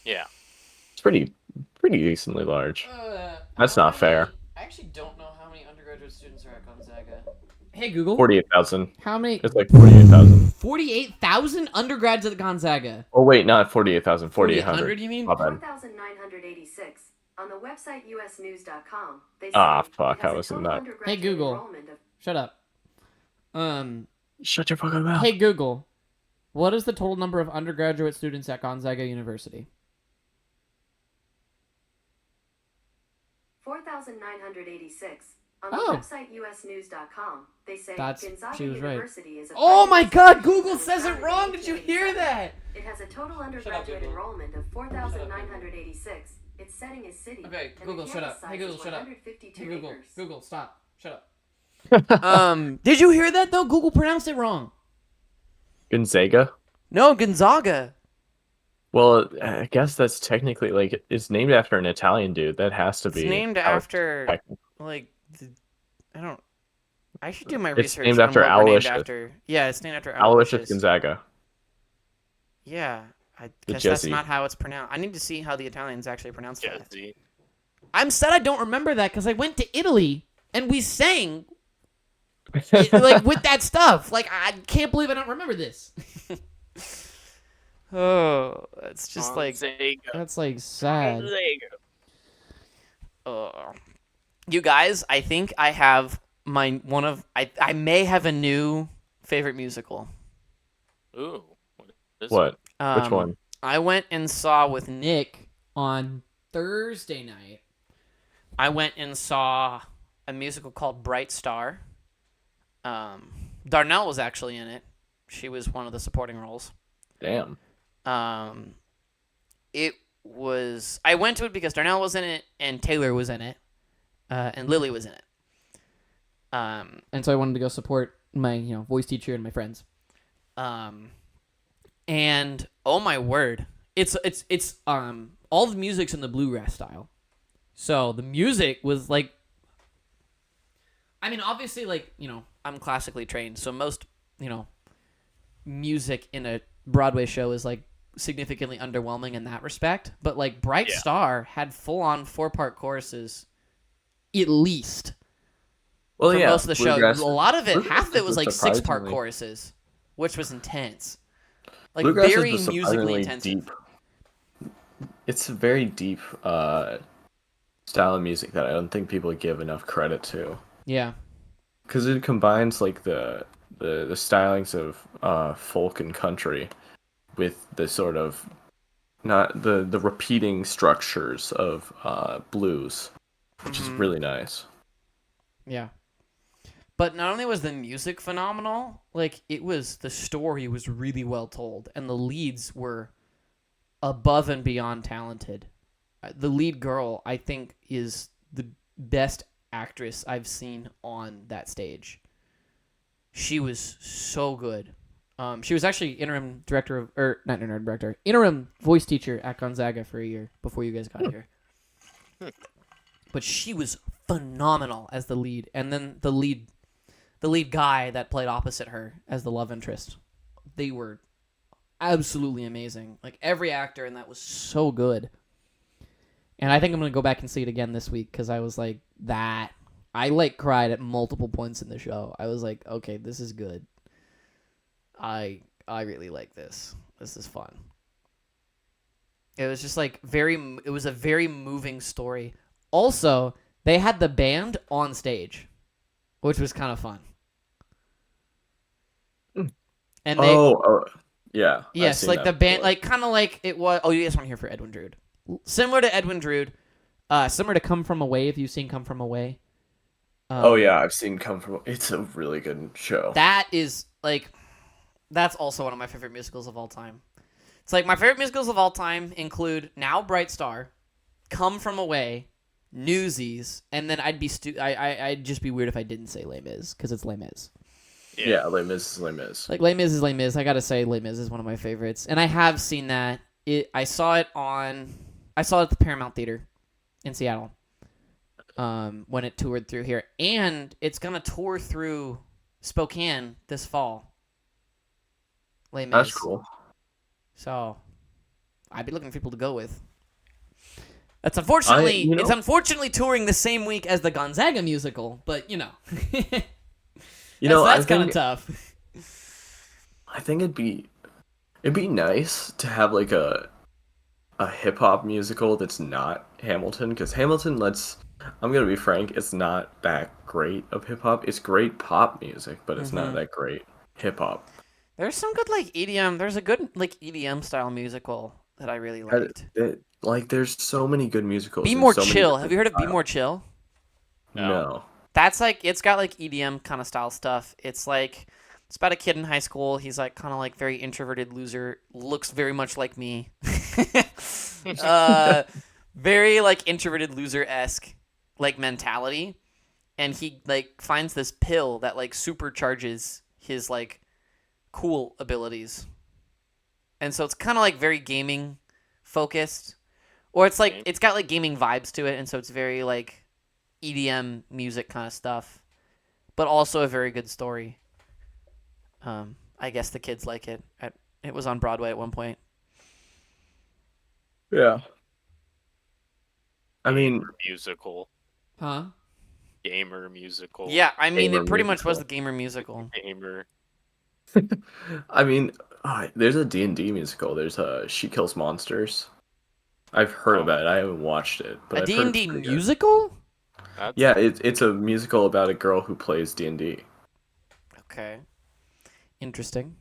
Yeah. It's pretty decently large. That's not fair. I actually don't know how many undergraduate students are at Gonzaga. Hey Google, 48,000. how many? It's like 48,000. 48,000 undergrads at Gonzaga. Oh wait, not 48,000. 4,800. You mean? My bad. 4,986. On the website usnews.com, they say Ah, it fuck, has I a was in total that. undergraduate Hey, Google. enrollment of Shut up. Shut your fucking mouth. Hey Google, what is the total number of undergraduate students at Gonzaga University? 4,986. On the Oh. website usnews.com, they say That's- Gonzaga she was right. University is a Oh my private God! institution Google says it founded in wrong. Did you hear 1887. that? It has a total undergraduate Google. enrollment of 4,986. Its setting is city. Okay, and Google, the shut up. campus Hey, size Google, is shut up. 152 Hey Google, acres. Google, stop. Shut up. Did you hear that though? Google pronounced it wrong. Gonzaga? No, Gonzaga. Well, I guess that's technically like it's named after an Italian dude. That has to It's be named how it's after technically. like I don't. I should do my It's research named on after what we're named Aloysius. after. Yeah, it's named after Aloysius Aloysius. Gonzaga. Yeah, I The guess that's Jesse. not how it's pronounced. I need to see how the Italians actually pronounce that. Jesse. I'm sad I don't remember that because I went to Italy and we sang like with that stuff. Like I can't believe I don't remember this. Oh, it's just like Gonzaga. that's like sad. Gonzaga. You guys, I think I have I may have a new favorite musical. Ooh. What? What? Which one? I went and saw with Nick on Thursday night. I went and saw a musical called Bright Star. Darnell was actually in it. She was one of the supporting roles. Damn. It was. I went to it because Darnell was in it and Taylor was in it, and Lily was in it. And so I wanted to go support my voice teacher and my friends. And oh my word, it's all the music's in the bluegrass style. So the music was like, I mean, obviously, like, I'm classically trained, so most, music in a Broadway show is like significantly underwhelming in that respect. But like Bright Star had full on 4-part choruses, at least. Well, For yeah. most of the show, a lot of it, half of it was like 6-part surprisingly- choruses, which was intense. Like Bluegrass very is musically surprisingly intensive. deep. It's a very deep style of music that I don't think people give enough credit to. Yeah. Because it combines like the stylings of folk and country with the sort of not the repeating structures of blues, which is really nice. Yeah. But not only was the music phenomenal, like the story was really well told, and the leads were above and beyond talented. The lead girl, I think, is the best actress I've seen on that stage. She was so good. She was actually interim voice teacher at Gonzaga for a year before you guys got here. But she was phenomenal as the lead, and then the lead guy that played opposite her as the love interest. They were absolutely amazing. Like every actor in that was so good. And I think I'm going to go back and see it again this week because I was like that. I like cried at multiple points in the show. I was like, okay, this is good. I really like this. This is fun. It was just like it was a very moving story. Also, they had the band on stage, which was kind of fun. And they, yeah. yes, like the band, like kind of like it was. Oh, you guys weren't here for Edwin Drood. Similar to Edwin Drood, similar to Come From Away. If you've seen Come From Away. Oh yeah, I've seen Come From. It's a really good show. That is like, that's also one of my favorite musicals of all time. It's like my favorite musicals of all time include now Bright Star, Come From Away, Newsies, and then I'd just be weird if I didn't say Les Mis because it's Les Mis. Yeah, Les Mis is Les Mis. Like Les Mis is Les Mis. I gotta say Les Mis is one of my favorites, and I have seen that. I saw it at the Paramount Theater in Seattle. When it toured through here, and it's gonna tour through Spokane this fall. Les Mis. That's cool. So, I'd be looking for people to go with. That's unfortunately, it's unfortunately touring the same week as the Gonzaga musical, but that's kind of tough. I think it'd be nice to have like a hip hop musical that's not Hamilton, because Hamilton I'm gonna be frank, it's not that great of hip hop. It's great pop music, but it's not that great hip hop. There's some good like EDM. There's a good like EDM style musical that I really liked. Like, there's so many good musicals. Be and More so many Chill. different Have you heard of Be styles. More Chill? No. That's like it's got like EDM kind of style stuff. It's like it's about a kid in high school. He's like kind of like very introverted loser. Looks very much like me. Very like introverted loser-esque like mentality, and he like finds this pill that like supercharges his like cool abilities, and so it's kind of like very gaming focused, or it's like it's got like gaming vibes to it, and so it's very like EDM music kind of stuff, but also a very good story. I guess the kids like it. It was on Broadway at one point. Yeah. I mean, musical. Huh? Gamer musical. Yeah, I mean, Gamer it pretty much was musical. the gamer musical. Gamer. I mean, there's a D&D musical. There's She Kills Monsters. I've heard Oh. about it. I haven't watched it, but A I've heard it's D&D pretty good. musical? That's, Yeah, it's a musical about a girl who plays D&D. Okay. Interesting.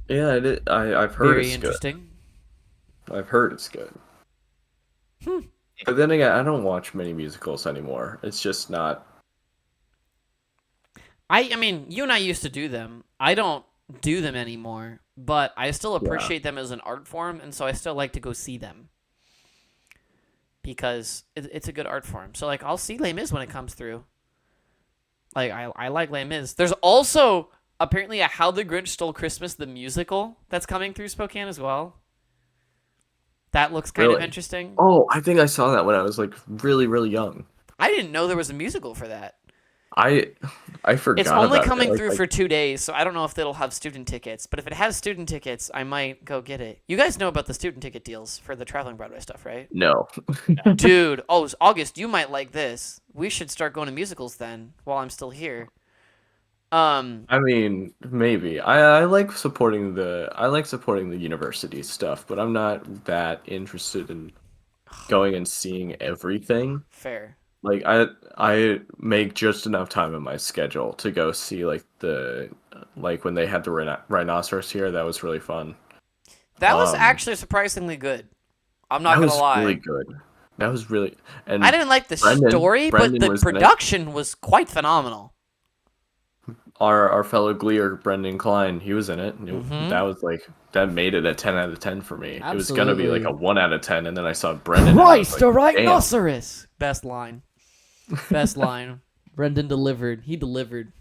Yeah, I've heard Very it's interesting. good. I've heard it's good. But then again, I don't watch many musicals anymore. It's just not. I mean, you and I used to do them. I don't do them anymore, but I still appreciate them as an art form, and so I still like to go see them. Because it's a good art form. So, like, I'll see Les Mis when it comes through. Like, I like Les Mis. There's also, apparently, a How the Grinch Stole Christmas, the musical, that's coming through Spokane as well. That looks kind of Really? interesting. Oh, I think I saw that when I was like really, really young. I didn't know there was a musical for that. I forgot It's only about coming it. through for 2 days, so I don't know if it'll have student tickets. But if it has student tickets, I might go get it. You guys know about the student ticket deals for the Traveling Broadway stuff, right? No. Dude, August, you might like this. We should start going to musicals then, while I'm still here. I mean, maybe. I like supporting the university stuff, but I'm not that interested in going and seeing everything. Fair. Like I make just enough time in my schedule to go see like when they had the rhinoceros here. That was really fun. That was actually surprisingly good. I'm not That gonna was lie. really good. That was really. And I didn't like the story, Brendan but the was in it. production was quite phenomenal. Our fellow Gleer, Brendan Klein, he was in it. That was like that made it a 10 out of 10 for me. It was gonna be like a Absolutely. 1 out of 10, and then I saw Brendan. And I was Christ, a like, damn. rhinoceros! Best line. Best line. Brendan delivered. He delivered.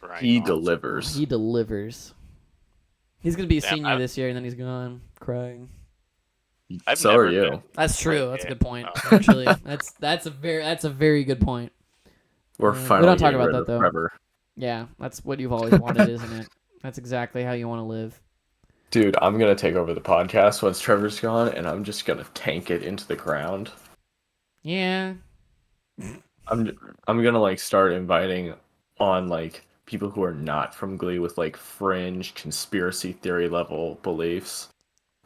right. He delivers. He delivers. He's gonna be a Damn, senior this year, and then he's gone crying. I've So never are you. been- That's true. Like That's a it. good point. Oh. Actually, that's a very good point. We're we finally don't talk getting about rid that, of though. Trevor. Yeah, that's what you've always wanted, isn't it? That's exactly how you want to live. Dude, I'm gonna take over the podcast once Trevor's gone, and I'm just gonna tank it into the ground. Yeah. I'm gonna like start inviting on like people who are not from Glee with like fringe conspiracy theory level beliefs.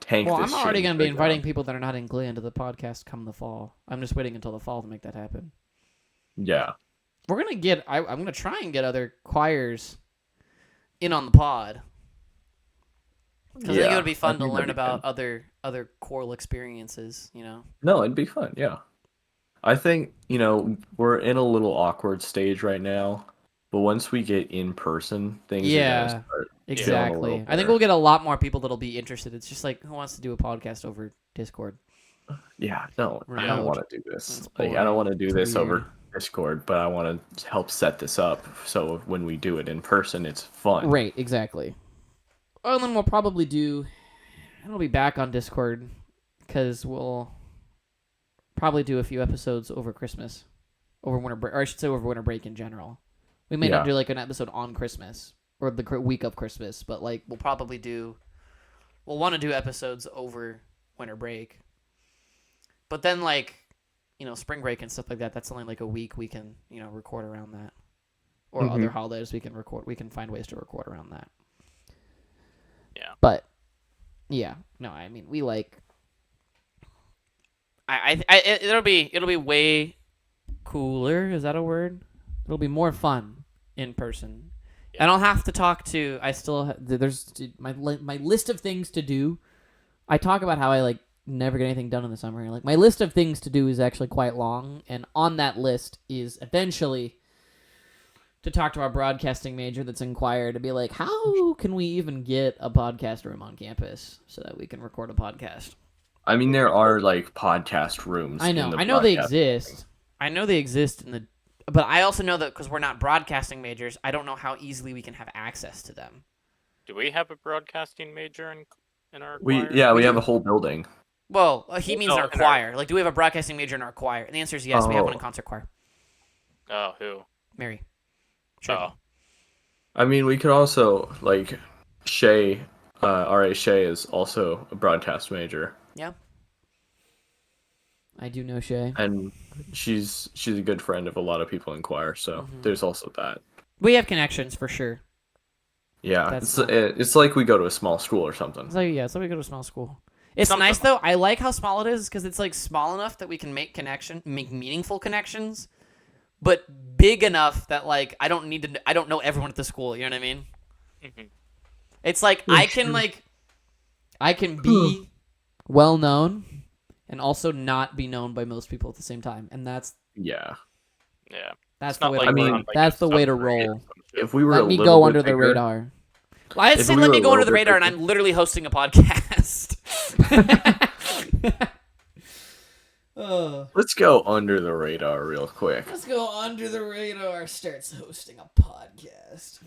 Tank Well, this I'm shit already into gonna the be inviting ground. people that are not in Glee into the podcast come the fall. I'm just waiting until the fall to make that happen. Yeah. We're gonna get. I'm gonna try and get other choirs in on the pod because I think it would be fun to learn about other choral experiences. You know. No, it'd be fun. Yeah. I think we're in a little awkward stage right now, but once we get in person, things are Yeah. gonna start feeling a Exactly. little I think better. we'll get a lot more people that'll be interested. It's just like who wants to do a podcast over Discord? Yeah, no, I Remote. don't want to do this. That's Like, I don't boring. want to do It's this over weird. Discord, but I want to help set this up so when we do it in person, it's fun. Right. Exactly. Well, then we'll probably do. It'll be back on Discord because we'll probably do a few episodes over Christmas, over winter break, or I should say over winter break in general. We may not Yeah. do like an episode on Christmas or the week of Christmas, but like we'll probably do. We'll want to do episodes over winter break. But then like, spring break and stuff like that, that's only like a week we can, record around that. Or Mhm. other holidays we can find ways to record around that. Yeah. But yeah, no, I mean, we like it'll be way cooler, is that a word? It'll be more fun in person. And I'll have to talk to. I still there's my list of things to do. I talk about how I like never get anything done in the summer. Like my list of things to do is actually quite long, and on that list is eventually to talk to our broadcasting major that's in choir to be like, how can we even get a podcast room on campus so that we can record a podcast? I mean, there are like podcast rooms. I know they exist. I know they exist but I also know that because we're not broadcasting majors, I don't know how easily we can have access to them. Do we have a broadcasting major in our We choir? have a whole building. Well, he means Oh, our in our- choir. Like, do we have a broadcasting major in our choir? And the answer is yes. We have one in Oh. concert choir. Oh, who? Mary. Oh, I mean, we could also like Shay. R.A. Shay is also a broadcast major, Yeah. I do know Shay. and she's a good friend of a lot of people in choir. So there's also that. We have connections for sure. Yeah, That's it's like we go to a small school or something. So yeah, so we go to a small school. It's Something- nice though. I like how small it is because it's like small enough that we can make meaningful connections, but big enough that like I don't know everyone at the school. You know what I mean? Mhm. It's like I can be well known and also not be known by most people at the same time, and that's Yeah, yeah. that's It's the not way like to we're roll. on, like, That's a the way to submarine or roll. some shit. if we were Let a me little go bit under the bigger- radar. Well, I If said we let were me a go under little the bit radar, and bigger- I'm literally hosting a podcast. Let's go under the radar real quick. Let's go under the radar. Starts hosting a podcast.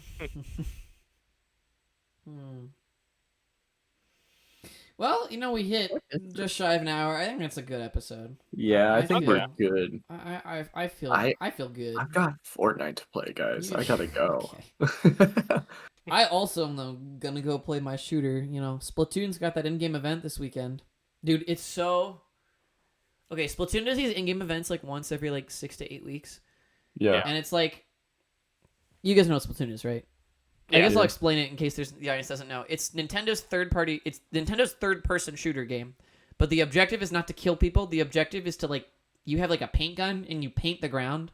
Well, we hit just shy of an hour. I think that's a good episode. Yeah, I think we're yeah. good. I feel good. I've got Fortnite to play, guys. I gotta go. Okay. I also am though gonna go play my shooter. Splatoon's got that in-game event this weekend, dude. It's so okay. Splatoon does these in-game events like once every like 6 to 8 weeks, Yeah. and it's like, you guys know what Splatoon is, right? I Yeah. guess I'll explain it in case the audience doesn't know. It's Nintendo's third-person shooter game, but the objective is not to kill people. The objective is to you have like a paint gun and you paint the ground,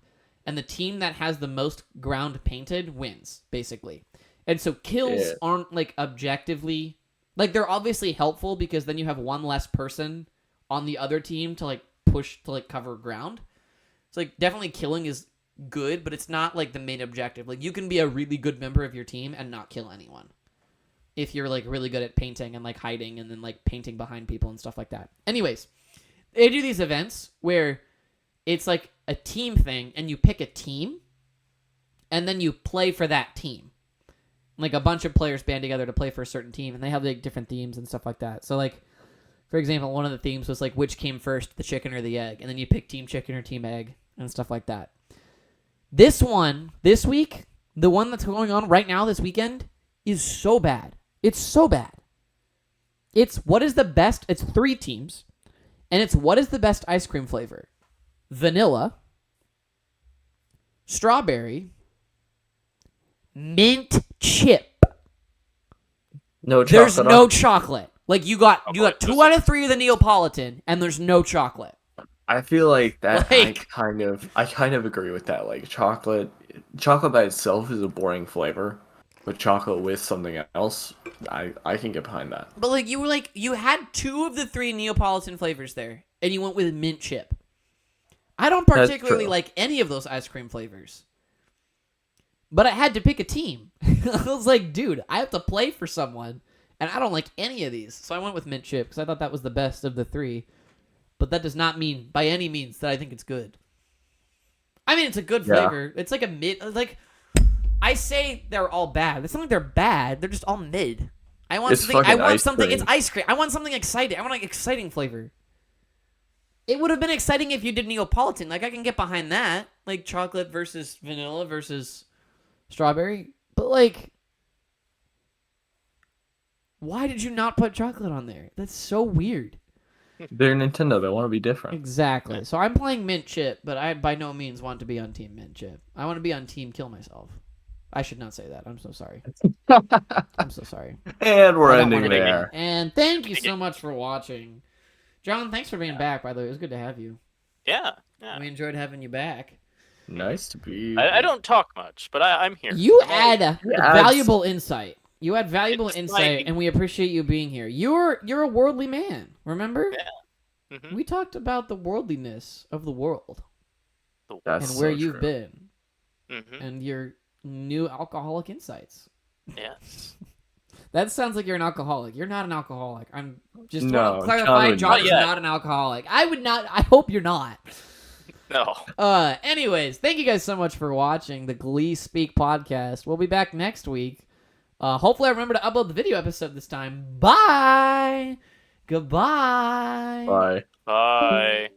and the team that has the most ground painted wins, basically. And so kills aren't like objectively they're obviously helpful because then you have one less person on the other team to push to cover ground. So definitely killing is good, but it's not the main objective. You can be a really good member of your team and not kill anyone if you're really good at painting and hiding and then painting behind people and stuff like that. Anyways, they do these events where it's a team thing and you pick a team and then you play for that team. A bunch of players band together to play for a certain team, and they have different themes and stuff like that. So for example, one of the themes was which came first, the chicken or the egg, and then you pick team chicken or team egg and stuff like that. This week, the one that's going on right now this weekend is so bad. It's so bad. It's what is the best, it's 3 teams, and it's what is the best ice cream flavor? Vanilla, strawberry, mint chip. No chocolate. There's no chocolate. You got 2 out of 3 of the Neapolitan, and there's no chocolate. I feel like that. Like- I kind of agree with that. Chocolate by itself is a boring flavor, but chocolate with something else, I can get behind that. But you had 2 of the 3 Neapolitan flavors there, and you went with mint chip. I don't That's particularly true. like any of those ice cream flavors. But I had to pick a team. I was like, dude, I have to play for someone, and I don't like any of these. So I went with mint chip because I thought that was the best of the 3. But that does not mean by any means that I think it's good. I mean, it's a good Yeah. flavor. It's a mid. I say they're all bad. It's not like they're bad. They're just all mid. I want It's something. I fucking want ice something. cream. It's ice cream. I want something exciting. I want exciting flavor. It would have been exciting if you did Neapolitan. I can get behind that. Chocolate versus vanilla versus strawberry. But why did you not put chocolate on there? That's so weird. They're Nintendo. They want to be different. Exactly. So I'm playing mint chip, but I by no means want to be on team mint chip. I want to be on team kill myself. I should not say that. I'm so sorry. I'm so sorry. And we're I don't ending wanna be there. And thank you so much for watching. John, thanks for being back, by the way. It was good to have you. Yeah. Yeah. We enjoyed having you back. Nice to be. I don't talk much, but I'm here. You I'm always- add Yeah, valuable insight. You add valuable It's insight, like- and we appreciate you being here. You're a worldly man. Remember? Yeah. Mhm. We talked about the worldliness of the world That's and where so you've true. been, Mhm. and your new alcoholic insights. Yes. That sounds like you're an alcoholic. You're not an alcoholic. I'm just No, want to clarify. John John would is not. not an alcoholic. I would not. I hope you're not. No. Anyways, thank you guys so much for watching the GleeSpeak podcast. We'll be back next week. Hopefully I remember to upload the video episode this time. Bye. Goodbye. Bye. Bye.